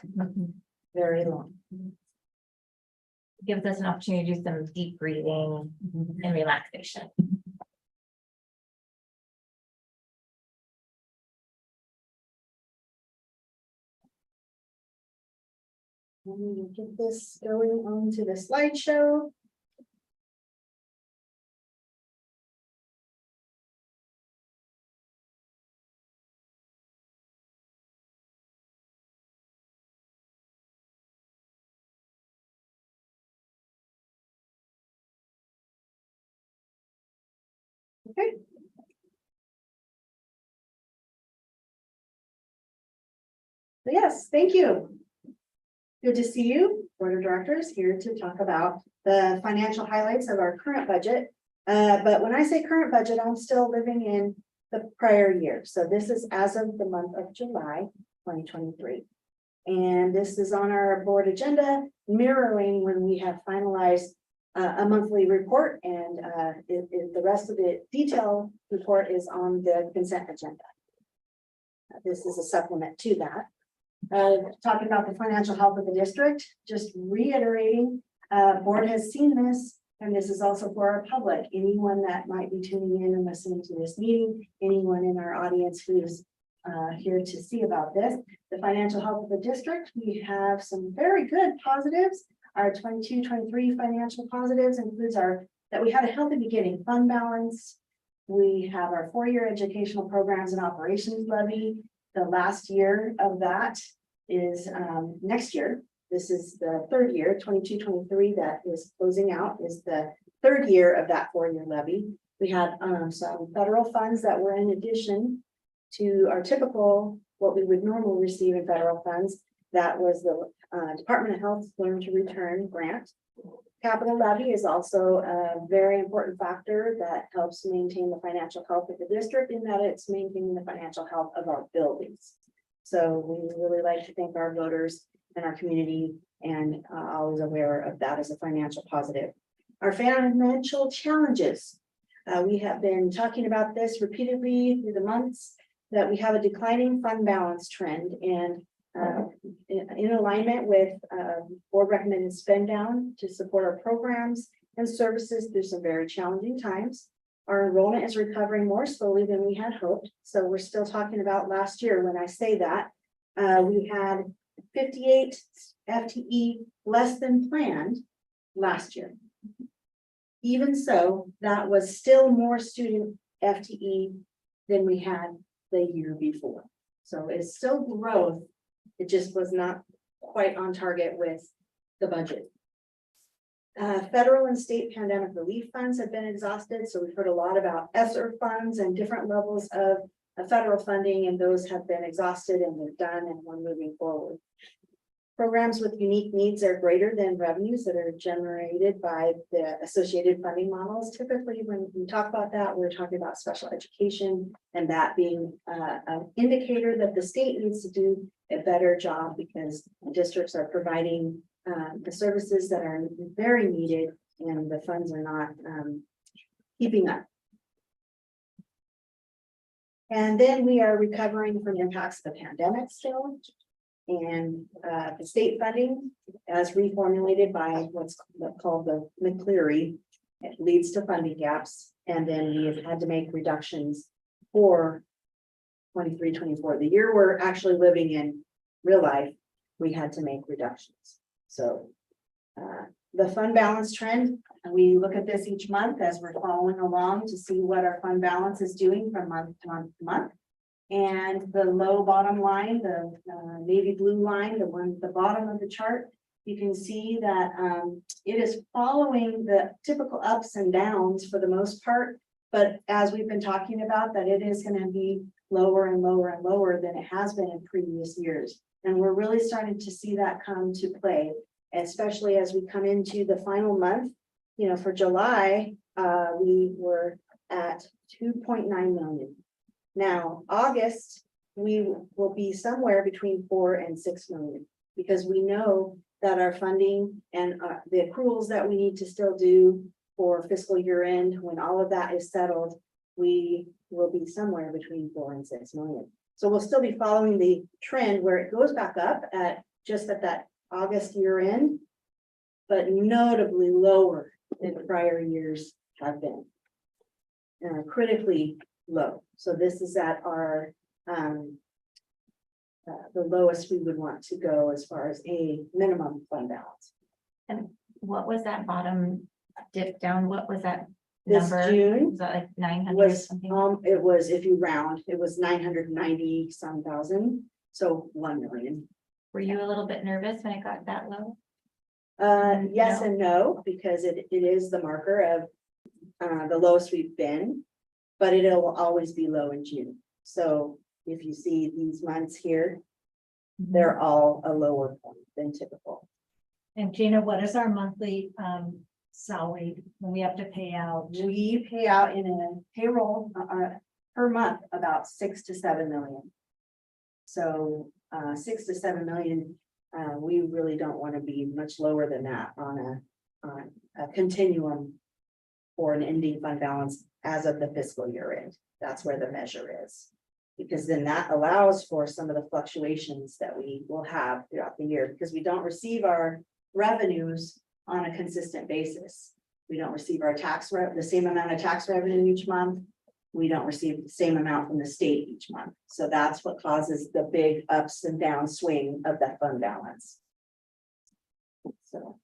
very long. Gives us an opportunity to do some deep breathing and relaxation. Let me get this going onto the slideshow. Okay. So yes, thank you. Good to see you, Board of Directors, here to talk about the financial highlights of our current budget. But when I say current budget, I'm still living in the prior year. So this is as of the month of July 2023. And this is on our board agenda, mirroring when we have finalized a monthly report, and the rest of the detailed report is on the consent agenda. This is a supplement to that. Talking about the financial health of the district, just reiterating, board has seen this And this is also for our public, anyone that might be tuning in and listening to this meeting, anyone in our audience who's here to see about this. The financial health of the district, we have some very good positives. Our 22-23 financial positives includes that we had a healthy beginning fund balance. We have our 4-year educational programs and operations levy. The last year of that is next year. This is the 3rd year, 22-23, that is closing out, is the 3rd year of that 4-year levy. We had some federal funds that were in addition to our typical, what we would normally receive in federal funds. That was the Department of Health Learn to Return grant. Capital levy is also a very important factor that helps maintain the financial health of the district, in that it's maintaining the financial health of our buildings. So we really like to thank our voters and our community, and always aware of that as a financial positive. Our financial challenges. We have been talking about this repeatedly through the months, that we have a declining fund balance trend, and in alignment with board recommended spend down to support our programs and services through some very challenging times. Our enrollment is recovering more slowly than we had hoped. So we're still talking about last year. When I say that, we had 58 FTE less than planned last year. Even so, that was still more student FTE than we had the year before. So it's still growth. It just was not quite on target with the budget. Federal and state pandemic relief funds have been exhausted. So we've heard a lot about ESSER funds and different levels of federal funding, and those have been exhausted and we're done, and we're moving forward. Programs with unique needs are greater than revenues that are generated by the associated funding models. Typically, when we talk about that, we're talking about special education, and that being an indicator that the state needs to do a better job, because districts are providing the services that are very needed, and the funds are not keeping up. And then we are recovering from impacts of the pandemic still. And the state funding, as reformulated by what's called the McCleary, it leads to funding gaps. And then we have had to make reductions for 23-24. The year we're actually living in real life, we had to make reductions. So the fund balance trend, we look at this each month as we're following along to see what our fund balance is doing from month to month to month. And the low bottom line, the navy blue line, the one at the bottom of the chart, you can see that it is following the typical ups and downs for the most part. But as we've been talking about, that it is going to be lower and lower and lower than it has been in previous years. And we're really starting to see that come to play, especially as we come into the final month. You know, for July, we were at 2.9 million. Now, August, we will be somewhere between 4 and 6 million, because we know that our funding and the accruals that we need to still do for fiscal year end, when all of that is settled, we will be somewhere between 4 and 6 million. So we'll still be following the trend where it goes back up at just at that August year end, but notably lower than prior years have been. Critically low. So this is at our the lowest we would want to go as far as a minimum fund balance. And what was that bottom dip down? What was that This number? June Was that like 900 or was something? it was, if you round, it was 990 some thousand, so 1 million. Were you a little bit nervous when it got that low? Yes No. and no, because it is the marker of the lowest we've been, but it'll always be low in June. So if you see these months here, they're all a lower point than typical. And Gina, what is our monthly salary when we have to pay out? We pay out in a payroll per month about 6 to 7 million. So 6 to 7 million, we really don't want to be much lower than that on a continuum for an ending fund balance as of the fiscal year end. That's where the measure is, because then that allows for some of the fluctuations that we will have throughout the year, because we don't receive our revenues on a consistent basis. We don't receive our the same amount of tax revenue each month. We don't receive the same amount from the state each month. So that's what causes the big ups and down swing of that fund balance. So.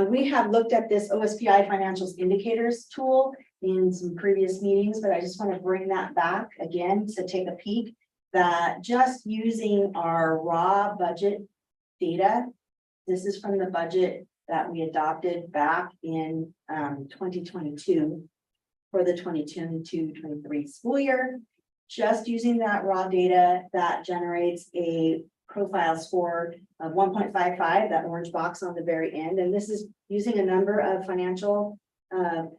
We have looked at this OSPI Financials Indicators tool in some previous meetings, but I just want to bring that back again to take a peek. That just using our raw budget data, this is from the budget that we adopted back in 2022 for the 2022-23 school year. Just using that raw data, that generates a profile score of 1.55, that orange box on the very end. And this is using a number of financial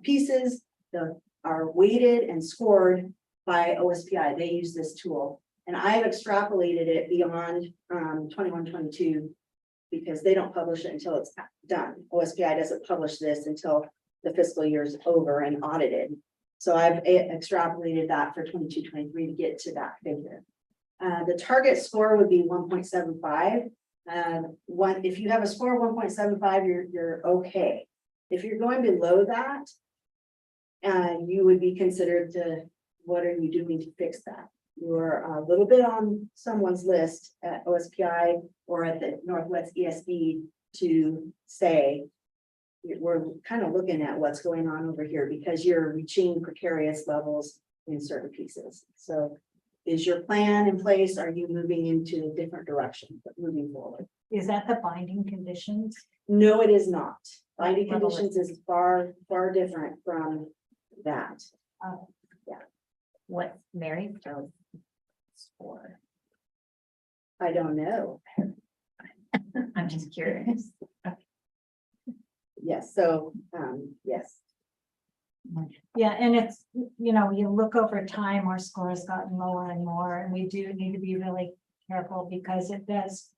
pieces that are weighted and scored by OSPI. They use this tool. And I've extrapolated it beyond 21-22 because they don't publish it until it's done. OSPI doesn't publish this until the fiscal year is over and audited. So I've extrapolated that for 22-23 to get to that figure. The target score would be 1.75. If you have a score of 1.75, you're okay. If you're going below that, you would be considered to, what are you doing to fix that? You're a little bit on someone's list at OSPI or at the Northwest ESB to say, we're kind of looking at what's going on over here because you're reaching precarious levels in certain pieces. So is your plan in place? Are you moving into a different direction, but moving forward? Is that the binding conditions? No, it is not. Binding conditions is far, far different from that. What's Mary's Joe's score? I don't know. I'm just curious. Yes, so, yes. Yeah, and it's, you know, you look over time, our score has gotten lower and more, and we do need to be really careful because it does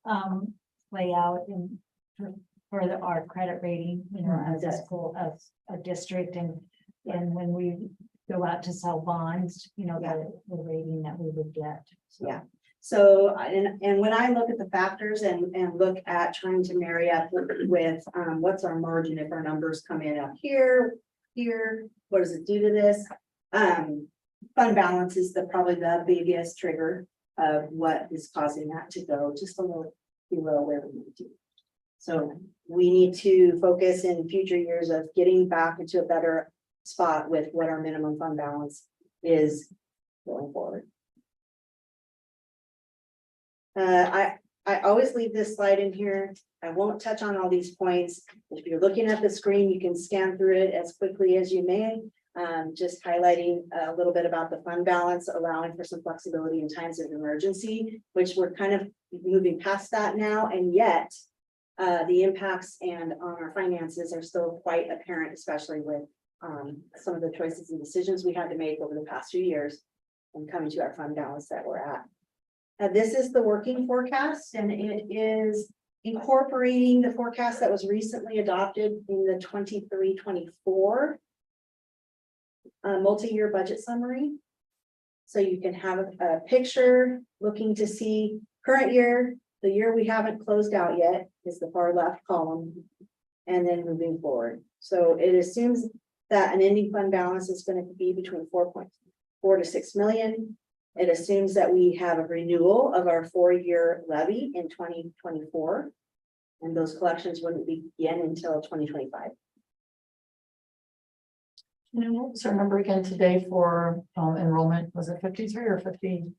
play out in for our credit rating, you know, as a school, as a district, and when we go out to sell bonds, you know, the rating that we would get. So. Yeah. So, and when I look at the factors and look at trying to marry up with what's our margin if our numbers come in up here, what does it do to this? Fund balance is probably the biggest trigger of what is causing that to go just a little below where we need to. So we need to focus in future years of getting back into a better spot with what our minimum fund balance is going forward. I always leave this slide in here. I won't touch on all these points. If you're looking at the screen, you can scan through it as quickly as you may. Just highlighting a little bit about the fund balance, allowing for some flexibility in times of emergency, which we're kind of moving past that now, and yet the impacts and on our finances are still quite apparent, especially with some of the choices and decisions we had to make over the past few years and coming to our fund balance that we're at. This is the working forecast, and it is incorporating the forecast that was recently adopted in the 23-24 multi-year budget summary. So you can have a picture looking to see current year, the year we haven't closed out yet is the far left column, and then moving forward. So it assumes that an ending fund balance is going to be between 4.4 to 6 million. It assumes that we have a renewal of our 4-year levy in 2024, and those collections wouldn't begin until 2025. You know, what was our number again today for enrollment? Was it 53 or 50?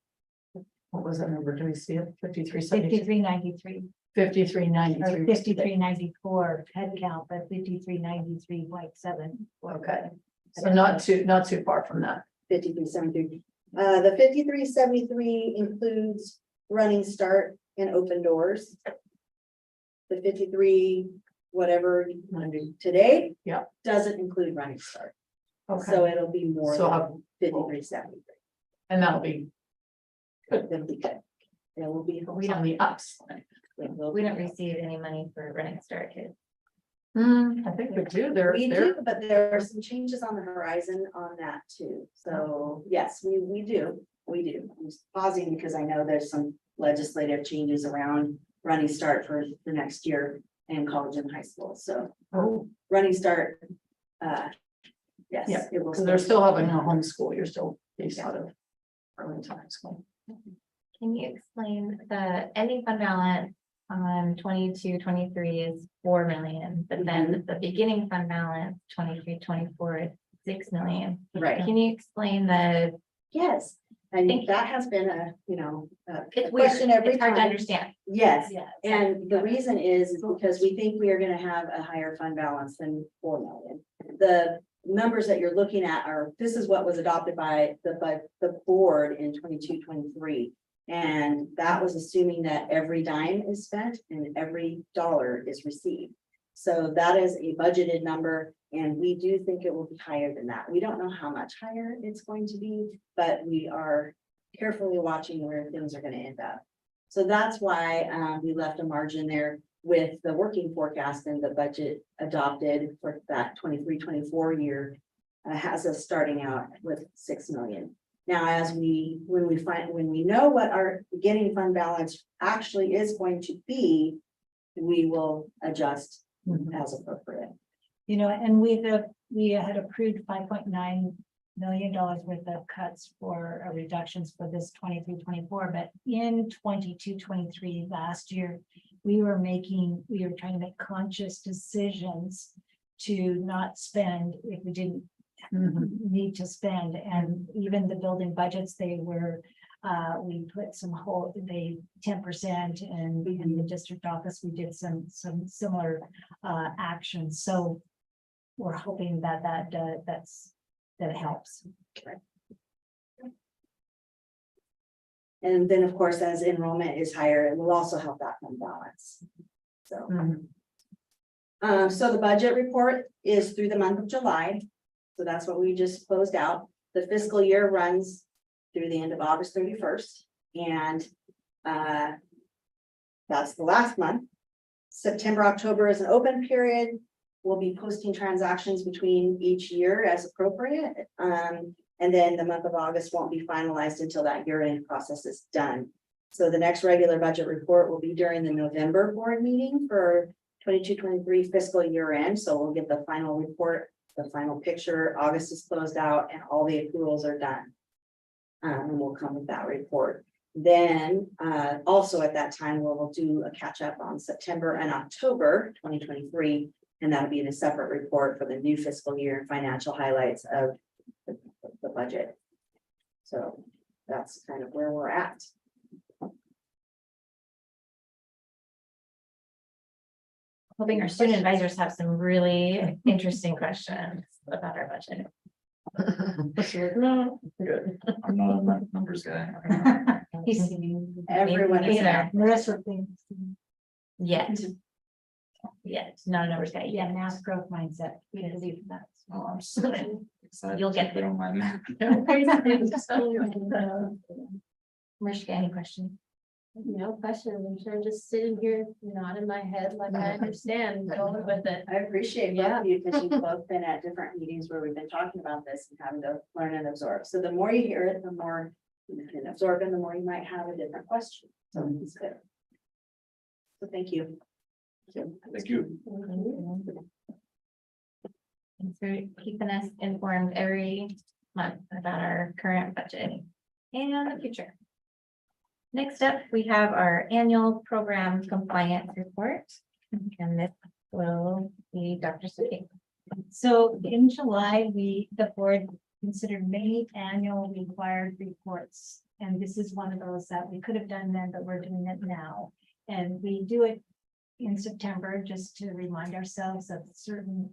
What was that number? Do we see it? 53, 5393. 5393. 5394 head count, but 5393.7. Okay, so not too far from that. 5373. The 5373 includes running start and open doors. The 53 whatever today, yeah, doesn't include running start. Okay. So it'll be more So than 5373. And that'll be That'll be good. It will be on the ups. We don't receive any money for Running Start Kids. I think we do. We do, but there are some changes on the horizon on that too. So yes, we do. I'm just pausing because I know there's some legislative changes around Running Start for the next year. and college and high school. So Oh, Running Start, yes. yeah, it will because they're stay. still having a homeschool. You're still based out of Arlington High School. Can you explain the ending fund balance on 22-23 is 4 million, but then the beginning fund balance 23-24 is 6 million. Right, Can you explain the, yes, Thank and you. that has been a, you know, a it's weird, question every it's hard to time. understand. Yes, Yeah. and the reason is because we think we are gonna have a higher fund balance than 4 million. The numbers that you're looking at are, this is what was adopted by the board in 22-23. And that was assuming that every dime is spent and every dollar is received. So that is a budgeted number, and we do think it will be higher than that. We don't know how much higher it's going to be, but we are carefully watching where things are gonna end up. So that's why we left a margin there with the working forecast, and the budget adopted for that 23-24 year has us starting out with 6 million. Now, when we know what our beginning fund balance actually is going to be, we will adjust as appropriate. You know, and we had approved $5.9 million worth of cuts for reductions for this 23-24, but in 22-23 last year, we were trying to make conscious decisions to not spend if we didn't need to spend. And even the building budgets, they were, we put some 10%, and in the district office, we did some similar actions. So we're hoping that helps. And then, of course, as enrollment is higher, it will also help that fund balance. So. So the budget report is through the month of July. So that's what we just closed out. The fiscal year runs through the end of August 31st. And that's the last month. September, October is an open period. We'll be posting transactions between each year as appropriate. And then the month of August won't be finalized until that year-end process is done. So the next regular budget report will be during the November board meeting for 22-23 fiscal year end. So we'll get the final report, the final picture. August is closed out and all the accruals are done. And we'll come with that report. Then also at that time, we'll do a catch up on September and October 2023. And that'll be in a separate report for the new fiscal year and financial highlights of the budget. So that's kind of where we're at. Hoping our student advisors have some really interesting questions about our budget. Good. I'm not a numbers guy. He's singing. Everyone is there. Marissa thinks. Yet. Yet, not a numbers guy Yeah, yet. math growth mindset. We believe that. Oh, I'm so excited. You'll get They don't mind that. Marissa, any questions? No question. I'm sure just sitting here nodding my head like I understand, going with it. I appreciate both of you because you've both been at different meetings where we've been talking about this and having to learn and absorb. So the more you hear it, the more you can absorb and the more you might have a different question. So it's good. So thank you. Thank you. Thanks for keeping us informed every month about our current budget and the future. Next up, we have our annual program compliance report. And this will be Dr. Suki. So in July, the board considered many annual required reports. And this is one of those that we could have done then, but we're doing it now. And we do it in September, just to remind ourselves of certain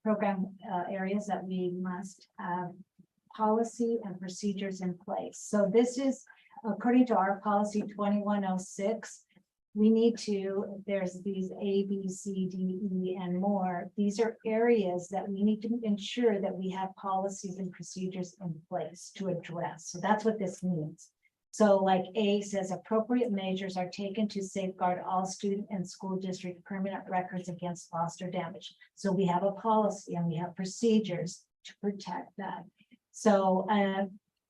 program areas that we must have policy and procedures in place. So this is according to our policy 2106. We need to, there's these A, B, C, D, E, and more. These are areas that we need to ensure that we have policies and procedures in place to address. So that's what this means. So like A says, appropriate measures are taken to safeguard all student and school district permanent records against loss or damage. So we have a policy and we have procedures to protect that. So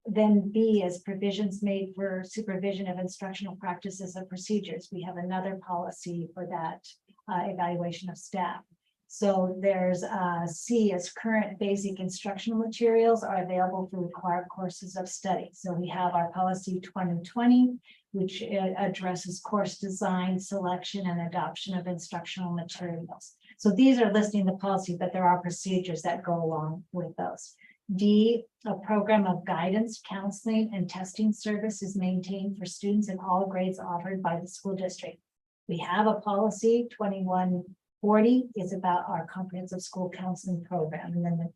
then B is provisions made for supervision of instructional practices and procedures. We have another policy for that. evaluation of staff. So there's C as current basic instructional materials are available for required courses of study. So we have our policy 2020, which addresses course design, selection, and adoption of instructional materials. So these are listing the policy, but there are procedures that go along with those. D, a program of guidance, counseling, and testing service is maintained for students in all grades offered by the school district. We have a policy 2140 is about our comprehensive school counseling program, and then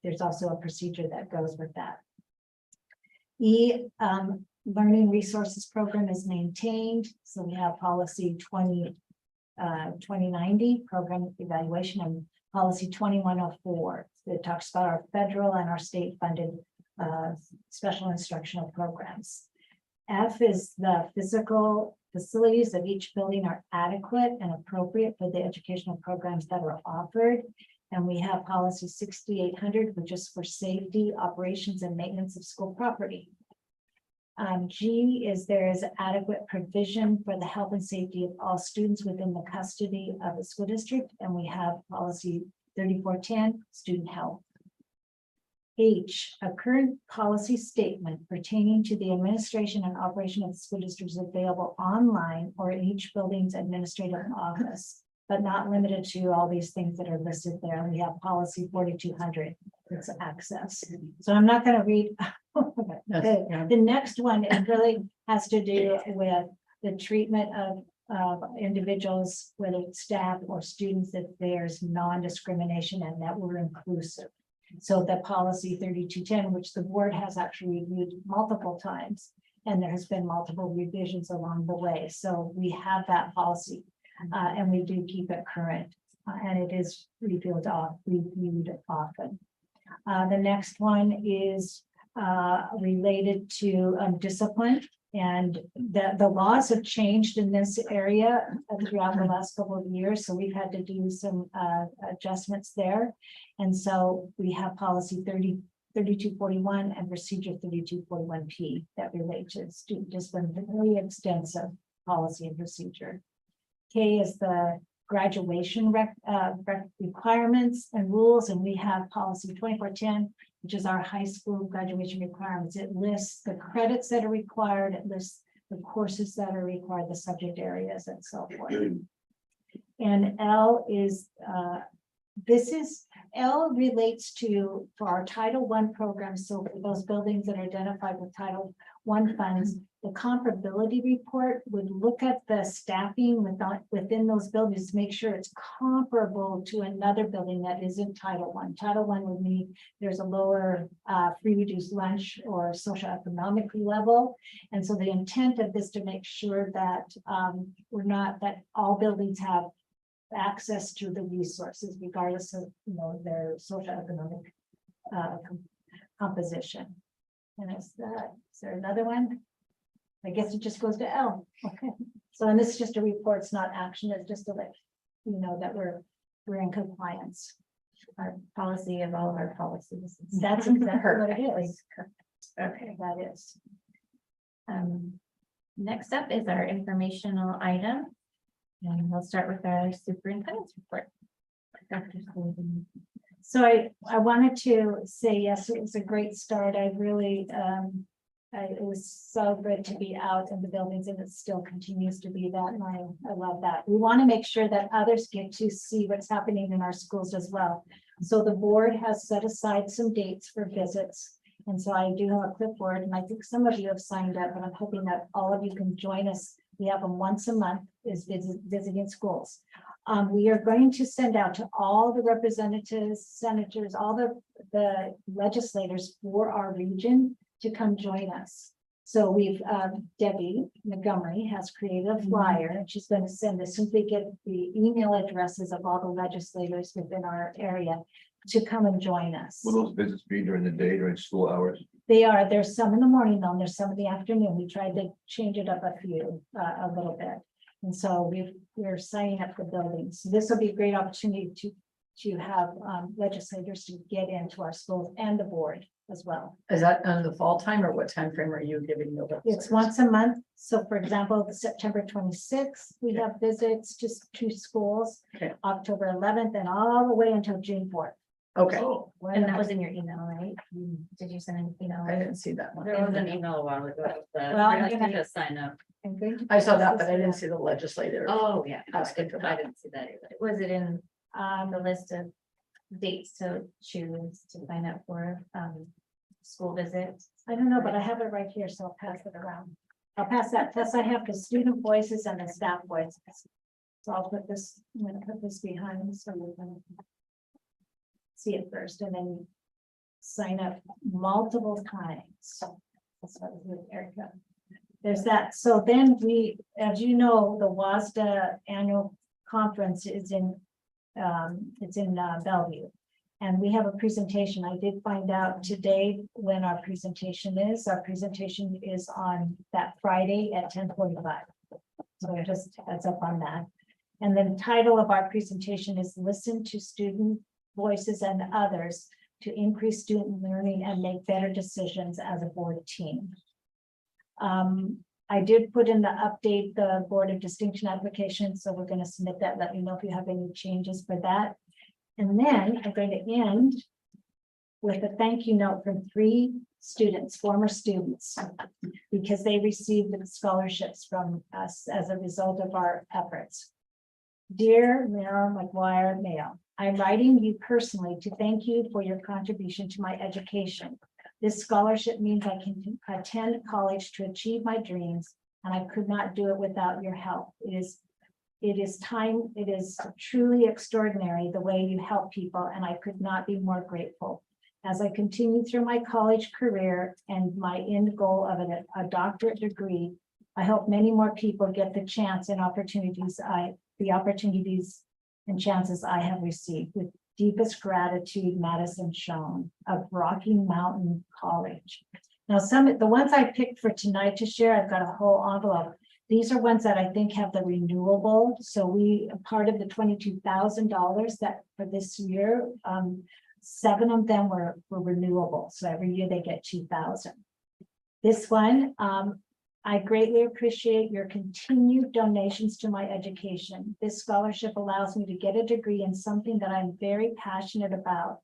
there's also a procedure that goes with that. E, learning resources program is maintained, so we have policy 2090 program evaluation, and policy 2104 that talks about our federal and our state funded special instructional programs. F is the physical facilities of each building are adequate and appropriate for the educational programs that are offered. And we have policy 6800, which is for safety, operations, and maintenance of school property. G is there is adequate provision for the health and safety of all students within the custody of the school district. And we have policy 3410, student health. H, a current policy statement pertaining to the administration and operation of the school district is available online or in each building's administrative office, but not limited to all these things that are listed there. And we have policy 4200, it's access. So I'm not going to read. The next one, it really has to do with the treatment of individuals, whether it's staff or students, that there's non-discrimination and that we're inclusive. So the policy 3210, which the board has actually reviewed multiple times, and there has been multiple revisions along the way. So we have that policy and we do keep it current, and it is reviewed often. The next one is related to discipline, and the laws have changed in this area throughout the last couple of years. So we've had to do some adjustments there. And so we have policy 3241 and procedure 3241P that relate to student discipline, very extensive policy and procedure. K is the graduation requirements and rules, and we have policy 2410, which is our high school graduation requirements. It lists the credits that are required, it lists the courses that are required, the subject areas, and so forth. And L is L relates to for our Title I program. So for those buildings that are identified with Title I funds, the comparability report would look at the staffing within those buildings to make sure it's comparable to another building that is in Title I. Title I would mean there's a lower free reduced lunch or socioeconomic level. And so the intent of this to make sure that that all buildings have access to the resources regardless of their socioeconomic composition. And is there another one? I guess it just goes to L. Okay. So, and this is just a report, it's not action, it's just to let that we're in compliance. Our policy of all of our policies. That's exactly what it is. Okay. That is. Next up is our informational item. And we'll start with our superintendent's report. Dr. Sullivan. So I wanted to say, yes, it was a great start. I really, it was so good to be out in the buildings, and it still continues to be that. And I love that. We want to make sure that others get to see what's happening in our schools as well. So the board has set aside some dates for visits. And so I do have a clipboard, and I think some of you have signed up, and I'm hoping that all of you can join us. We have them once a month, is visiting schools. We are going to send out to all the representatives, senators, all the legislators for our region to come join us. So we've, Debbie Montgomery has created a flyer, and she's going to send us, simply get the email addresses of all the legislators within our area to come and join us. Will those visits be during the day, during school hours? They are, there's some in the morning though, and there's some in the afternoon. We tried to change it up a little bit. And so we're signing up the buildings. So this will be a great opportunity to have legislators to get into our schools and the board as well. Is that in the fall time or what time frame are you giving? the It's once a month. So for example, the September 26th, we have visits to two schools. Okay. October 11th and all the way until June 4th. Okay, And that was in your email, right? Did you send an email? I didn't see that one. There was an email a while ago. That Well, I I'm gonna- to sign up. I'm going to I saw that, post but I this didn't back. see the legislative. Oh, yeah. Asking for I that. didn't see that either. Was it in the list of dates to choose to sign up for school visits? I don't know, but I have it right here, so I'll pass it around. I'll pass that, plus I have the student voices and the staff voices. So I'll put this, I'm gonna put this behind, so we're gonna see it first and then sign up multiple times. So that's what we do, Erica. There's that. So then we, as you know, the WASDA annual conference is in, it's in Bellevue. And we have a presentation. I did find out today when our presentation is. Our presentation is on that Friday at 10:45. So just heads up on that. And the title of our presentation is Listen to Student Voices and Others to Increase Student Learning and Make Better Decisions as a Board Team. I did put in the update, the Board of Distinction application, so we're going to submit that. Let me know if you have any changes for that. And then I'm going to end with a thank you note from 3 students, former students, because they received the scholarships from us as a result of our efforts. Dear Mayor McGuire Mayo, I'm writing you personally to thank you for your contribution to my education. This scholarship means I can attend college to achieve my dreams, and I could not do it without your help. It is truly extraordinary the way you help people, and I could not be more grateful. As I continue through my college career and my end goal of a doctorate degree, I hope many more people get the chance and opportunities and chances I have received. With deepest gratitude, Madison Schoen of Rocky Mountain College. Now, the ones I picked for tonight to share, I've got a whole envelope. These are ones that I think have the renewable. So part of the $22,000 that for this year, 7 of them were renewable. So every year they get 2,000. This one, I greatly appreciate your continued donations to my education. This scholarship allows me to get a degree in something that I'm very passionate about.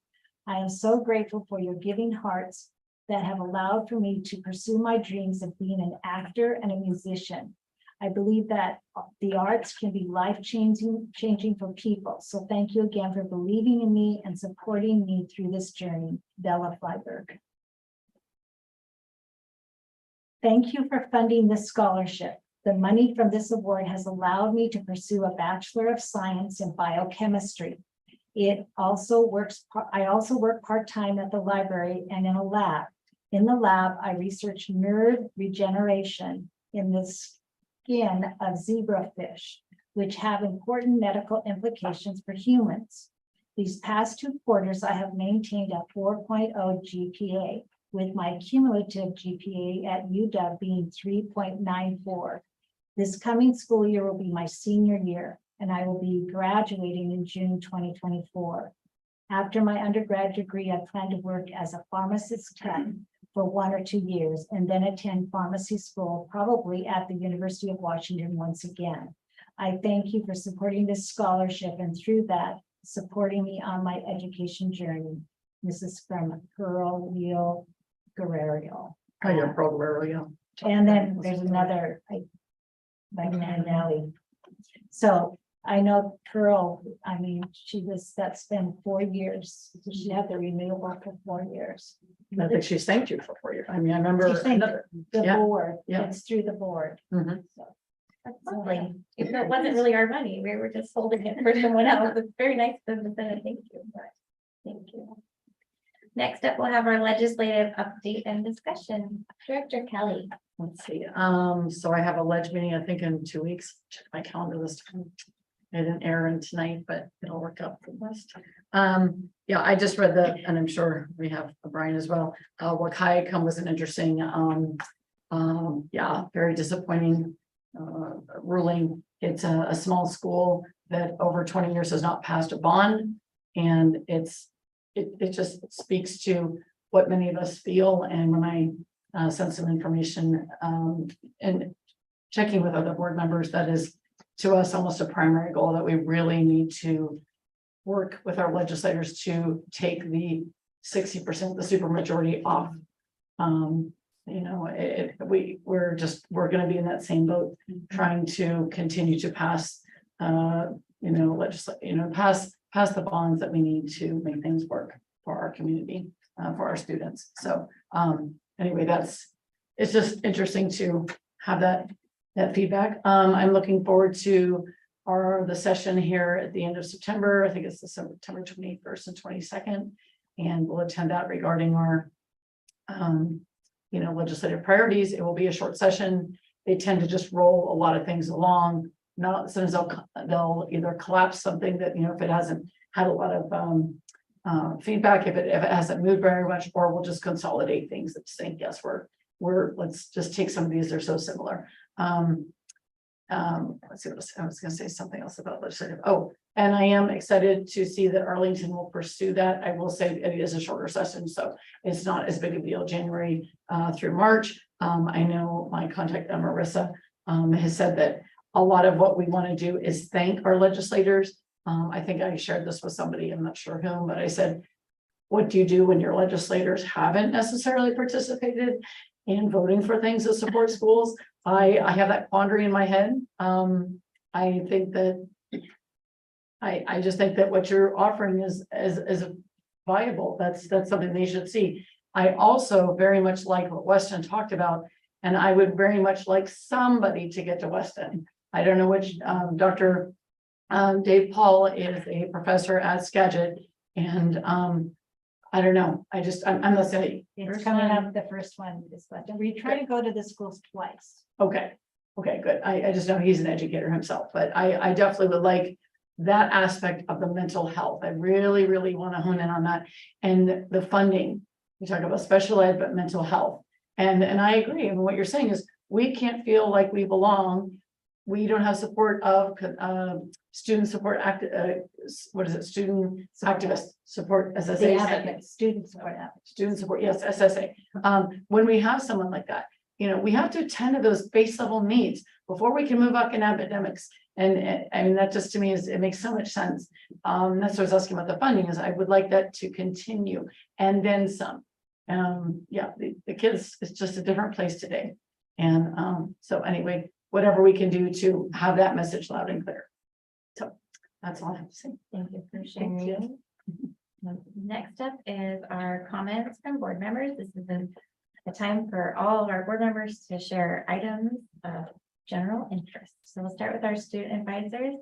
I am so grateful for your giving hearts that have allowed for me to pursue my dreams of being an actor and a musician. I believe that the arts can be life-changing for people. So thank you again for believing in me and supporting me through this journey, Bella Freiberg. Thank you for funding this scholarship. The money from this award has allowed me to pursue a Bachelor of Science in Biochemistry. I also work part-time at the library and in a lab. In the lab, I research nerve regeneration in the skin of zebrafish, which have important medical implications for humans. These past 2 quarters, I have maintained a 4.0 GPA, with my cumulative GPA at UW being 3.94. This coming school year will be my senior year, and I will be graduating in June 2024. After my undergrad degree, I plan to work as a pharmacist tech for 1 or 2 years and then attend pharmacy school, probably at the University of Washington once again. I thank you for supporting this scholarship and through that, supporting me on my education journey. This is from Pearl Wheel Guerrero. Oh, yeah, probably. And then there's another, by Nelly. So I know Pearl, I mean, that's been 4 years. She had the renewable for 4 years. I think she's thanked you for 4 years. I mean, I remember. She thanked the Yeah, board, yeah. it's through the board. Mhm. That's lovely. Even though it wasn't really our money, we were just holding it for someone else. It's very nice of them to say thank you. But thank you. Next up, we'll have our legislative update and discussion. Director Kelly. Let's see, so I have a ledge meeting, I think in 2 weeks. Check my calendar this time. I didn't errand tonight, but it'll work out for the best. Yeah, I just read and I'm sure we have Brian as well. Wahkiakum was an interesting, yeah, very disappointing ruling. It's a small school that over 20 years has not passed a bond. And it just speaks to what many of us feel, and when I sent some information, and checking with other board members, that is to us almost a primary goal, that we really need to work with our legislators to take the 60%, the supermajority off. You know, we're gonna be in that same boat, trying to continue to pass, you know, pass the bonds that we need to make things work for our community, for our students. So, anyway, it's just interesting to have that feedback. I'm looking forward to the session here at the end of September. I think it's September 21st and 22nd. And we'll attend that regarding our, you know, legislative priorities. It will be a short session. They tend to just roll a lot of things along. Not, sometimes they'll either collapse something that, you know, if it hasn't had a lot of feedback, if it hasn't moved very much, or we'll just consolidate things that say, yes, let's just take some of these, they're so similar. Let's see what I was gonna say something else about legislative. Oh, and I am excited to see that Arlington will pursue that. I will say it is a shorter session, so it's not as big a deal, January through March. I know my contact, Marissa, has said that a lot of what we want to do is thank our legislators. I think I shared this with somebody, I'm not sure whom, but I said, what do you do when your legislators haven't necessarily participated in voting for things that support schools? I have that quandary in my head. I think that I just think that what you're offering is viable. That's something they should see. I also very much like what Weston talked about, and I would very much like somebody to get to Weston. I don't know which, Dr. Dave Paul is a professor at Skagit, and I don't know. I'm not saying. It's coming up, the first one is, but we try to go to the schools twice. Okay, good. I just know he's an educator himself, but I definitely would like that aspect of the mental health. I really, really want to hone in on that. And the funding, we talk about special ed, but mental health. And I agree. And what you're saying is we can't feel like we belong. We don't have support of student support student activist support, SSA. Student support. Student support, yes, SSA. When we have someone like that, you know, we have to attend to those base level needs before we can move up in academics. And I mean, that just to me it makes so much sense. That's what I was asking about the funding, is I would like that to continue and then some. Yeah, the kids, it's just a different place today. And so anyway, whatever we can do to have that message loud and clear. So that's all I have to say. Thank you for sharing. Next up is our comments from board members. This is a time for all of our board members to share items of general interest. So we'll start with our student advisors.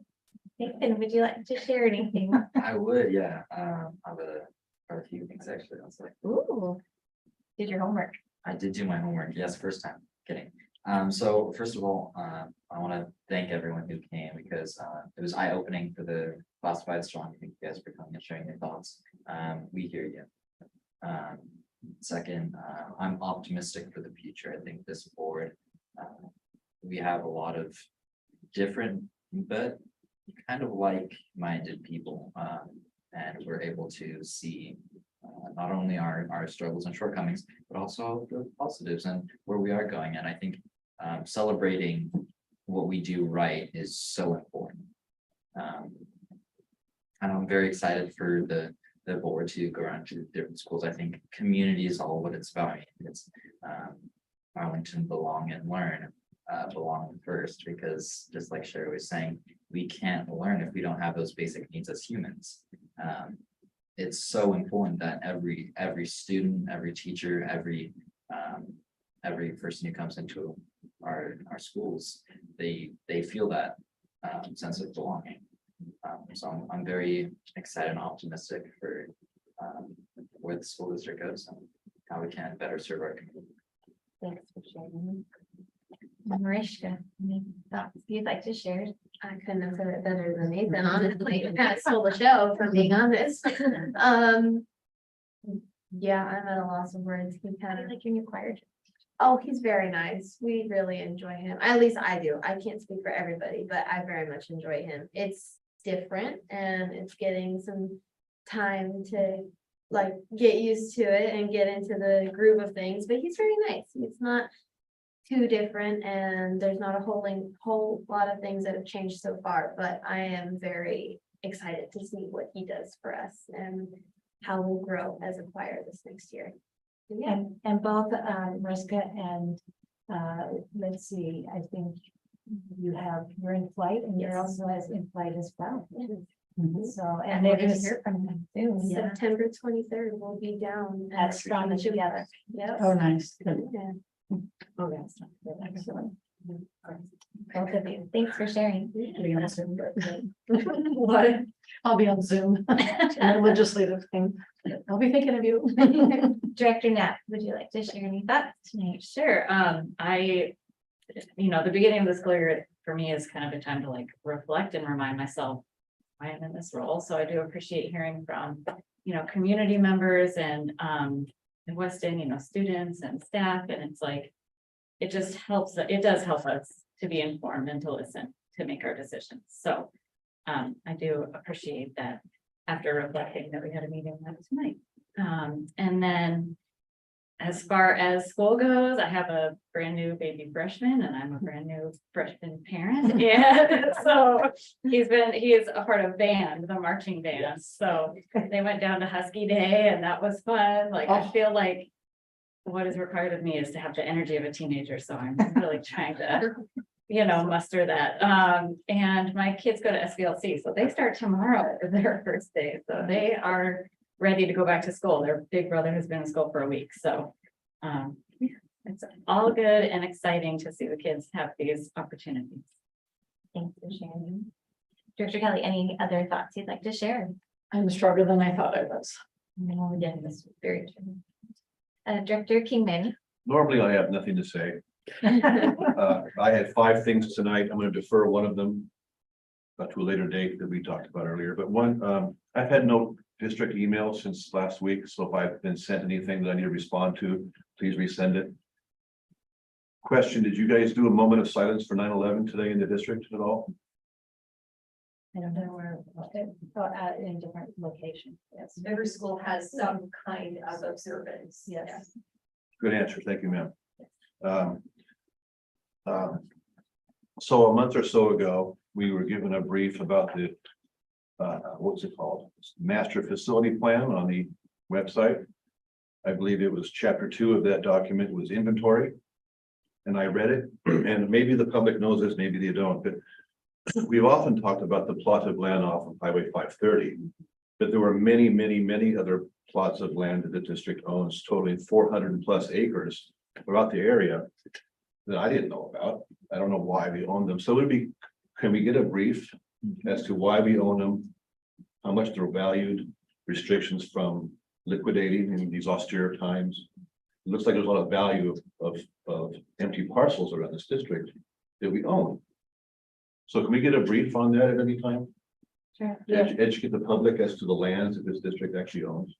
Nathan, would you like to share anything? I would, yeah. I have a few things actually. I was like, Ooh, did your homework. I did do my homework. Yes, first time. Kidding. So first of all, I want to thank everyone who came, because it was eye-opening for the classified strong. Thank you guys for coming and sharing your thoughts. We hear you. Second, I'm optimistic for the future. I think this board, we have a lot of different but kind of like-minded people, and we're able to see not only our struggles and shortcomings, but also the positives and where we are going. And I think celebrating what we do right is so important. And I'm very excited for the board to go around to different schools. I think community is all what it's about. It's Arlington belong and learn, belong first, because just like Sherry was saying, we can't learn if we don't have those basic needs as humans. It's so important that every student, every teacher, every person who comes into our schools, they feel that sense of belonging. So I'm very excited and optimistic for where the school district goes and how we can better serve our community. Thanks for sharing. Mariska, any thoughts you'd like to share? I couldn't have said it better than Nathan, honestly. You kind of stole the show, from being honest. Yeah, I'm at a loss of words. He kind of Like your new choir. Oh, he's very nice. We really enjoy him. At least I do. I can't speak for everybody, but I very much enjoy him. It's different and it's getting some time to like get used to it and get into the groove of things, but he's very nice. It's not too different and there's not a whole lot of things that have changed so far, but I am very excited to see what he does for us and how we'll grow as a choir this next year. So, yeah. And both Mariska and let's see, I think you're in flight and you're Yes. also as in flight as well. Mhm. So, And and we're they're gonna just, hear from them soon. Yeah. September 23rd, we'll be down. That's strong together. Yep. Oh, nice. Good. Yeah. Oh, that's excellent. Both of you. Thanks for sharing. I'll be on Zoom. What? I'll be on Zoom. And legislative thing. I'll be thinking of you. Director Knapp, would you like to share any thoughts tonight? Sure, the beginning of the school year for me is kind of a time to like reflect and remind myself why I'm in this role. So I do appreciate hearing from, community members and in Weston, students and staff, and it's like, it just helps, it does help us to be informed and to listen to make our decisions. So I do appreciate that after reflecting that we had a meeting last night. And then as far as school goes, I have a brand new baby freshman and I'm a brand new freshman parent. And so he is a part of band, the marching band. So they went down to Husky Day and that was fun. Like, I feel like what is required of me is to have the energy of a teenager. So I'm really trying to, muster that. And my kids go to SVLC, so they start tomorrow, their first day. So they are ready to go back to school. Their big brother has been in school for a week, so it's all good and exciting to see the kids have these opportunities. Thanks for sharing. Director Kelly, any other thoughts you'd like to share? I'm stronger than I thought I was. No, again, this is very true. Director Kingman. Normally I have nothing to say. I had 5 things tonight. I'm going to defer one of them to a later date that we talked about earlier, but one, I've had no district emails since last week, so if I've been sent anything that I need to respond to, please resend it. Question, did you guys do a moment of silence for 9/11 today in the district at all? I don't know where, in different locations, yes. Every school has some kind of observance. Yes. Good answer, thank you, ma'am. So a month or so ago, we were given a brief about the what's it called? Master Facility Plan on the website. I believe it was chapter 2 of that document was inventory. And I read it, and maybe the public knows this, maybe they don't, but we've often talked about the plot of land off of Highway 530. But there were many, many, many other plots of land that the district owns totaling 400+ acres throughout the area that I didn't know about. I don't know why we own them. So it would be, can we get a brief as to why we own them? How much they're valued, restrictions from liquidating in these austere times. It looks like there's a lot of value of empty parcels around this district that we own. So can we get a brief on that at any time? Sure. Educate the public as to the lands that this district actually owns.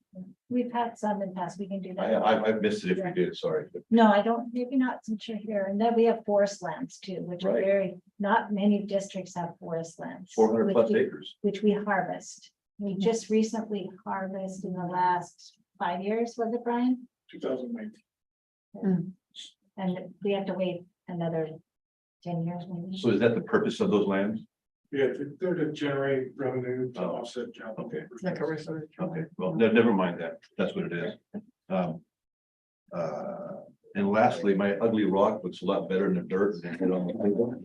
We've had some in the past, we can do that. I've missed it if we did, sorry. No, I don't, maybe not since you're here. And then we have forest lands too, which are Right. not many districts have forest lands. 400+ which we- acres. Which we harvest. We just recently harvested in the last 5 years, was it, Brian? 2019. And we have to wait another 10 years maybe. So is that the purpose of those lands? Yeah, they're to generate revenue to offset. general- Okay. Okay, well, never mind that. That's what it is. And lastly, my ugly rock looks a lot better in the dirt than it on the table.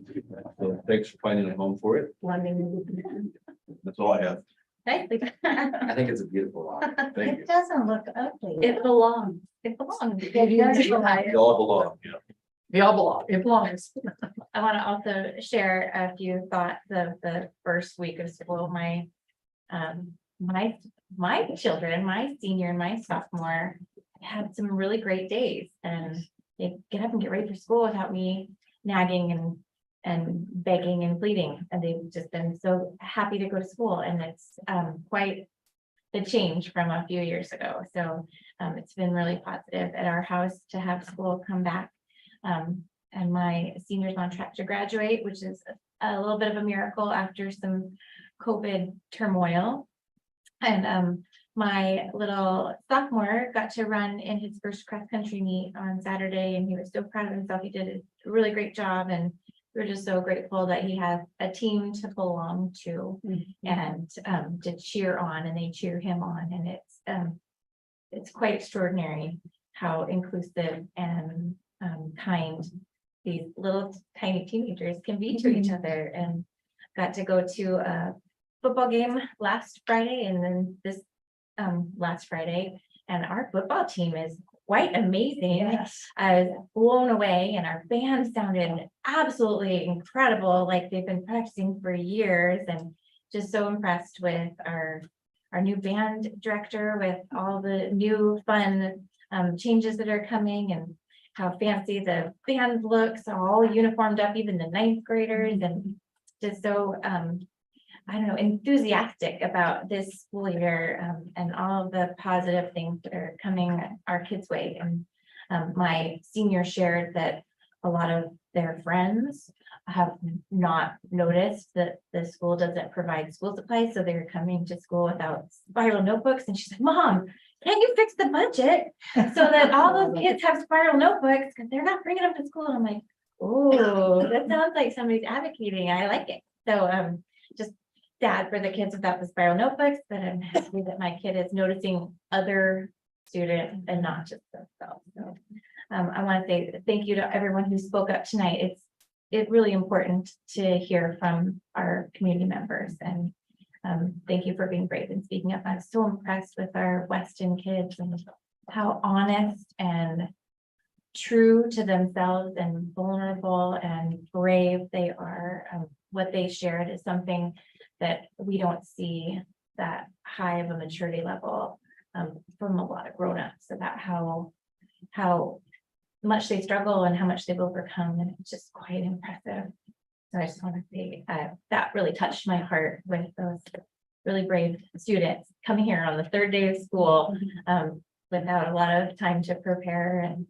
So thanks for finding a home for it. That's all I have. Nicely done. I think it's a beautiful lot. Thank you. It doesn't look ugly. It belongs. It belongs. They all belong, yeah. We all belong. It belongs. I want to also share a few thoughts of the first week of school. My children, my senior and my sophomore had some really great days, and they get up and get ready for school without me nagging and begging and pleading. And they've just been so happy to go to school, and it's quite the change from a few years ago. So it's been really positive at our house to have school come back. And my senior's on track to graduate, which is a little bit of a miracle after some COVID turmoil. And my little sophomore got to run in his first cross-country meet on Saturday, and he was so proud of himself. He did a really great job, and we're just so grateful that he has a team to belong to and to cheer on, and they cheer him on, and it's quite extraordinary how inclusive and kind these little tiny teenagers can be to each other. And got to go to a football game last Friday and then this last Friday, and our football team is quite amazing. I was blown away, and our band sounded absolutely incredible, like they've been practicing for years, and just so impressed with our new band director, with all the new fun changes that are coming, and how fancy the band looks, all uniformed up, even the ninth graders, and just so I don't know, enthusiastic about this school year and all of the positive things that are coming our kids' way. And my senior shared that a lot of their friends have not noticed that the school doesn't provide school supplies, so they're coming to school without spiral notebooks. And she's like, Mom, can't you fix the budget so that all those kids have spiral notebooks, because they're not bringing them to school? I'm like, oh, that sounds like somebody's advocating. I like it. So just sad for the kids without the spiral notebooks, but I'm happy that my kid is noticing other students and not just themselves. So I want to say thank you to everyone who spoke up tonight. It's really important to hear from our community members, and thank you for being brave and speaking up. I'm so impressed with our Weston kids and how honest and true to themselves and vulnerable and brave they are. What they shared is something that we don't see that high of a maturity level from a lot of grown-ups, about how much they struggle and how much they've overcome, and it's just quite impressive. So I just want to say that really touched my heart with those really brave students coming here on the third day of school without a lot of time to prepare, and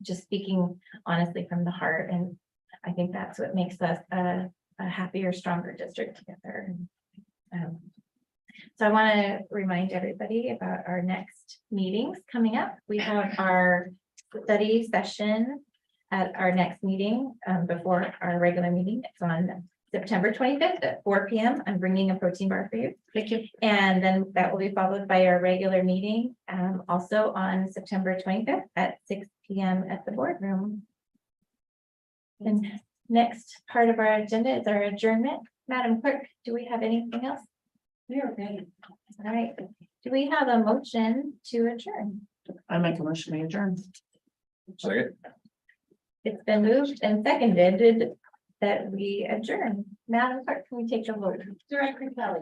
just speaking honestly from the heart. And I think that's what makes us a happier, stronger district together. So I want to remind everybody about our next meetings coming up. We have our study session at our next meeting before our regular meeting. It's on September 25th at 4 p.m. I'm bringing a protein bar for you. Thank you. And then that will be followed by our regular meeting also on September 25th at 6 p.m. at the boardroom. And next part of our agenda is our adjournment. Madam Clerk, do we have anything else? We are ready. All right. Do we have a motion to adjourn? I make a motion to adjourn. Second. It's been moved and seconded that we adjourn. Madam Clerk, can we take your vote? Director Kelly,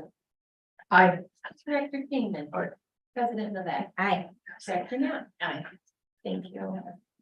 Aye. Director Kingman. Aye. President Novak. Aye. Director Young. Thank you.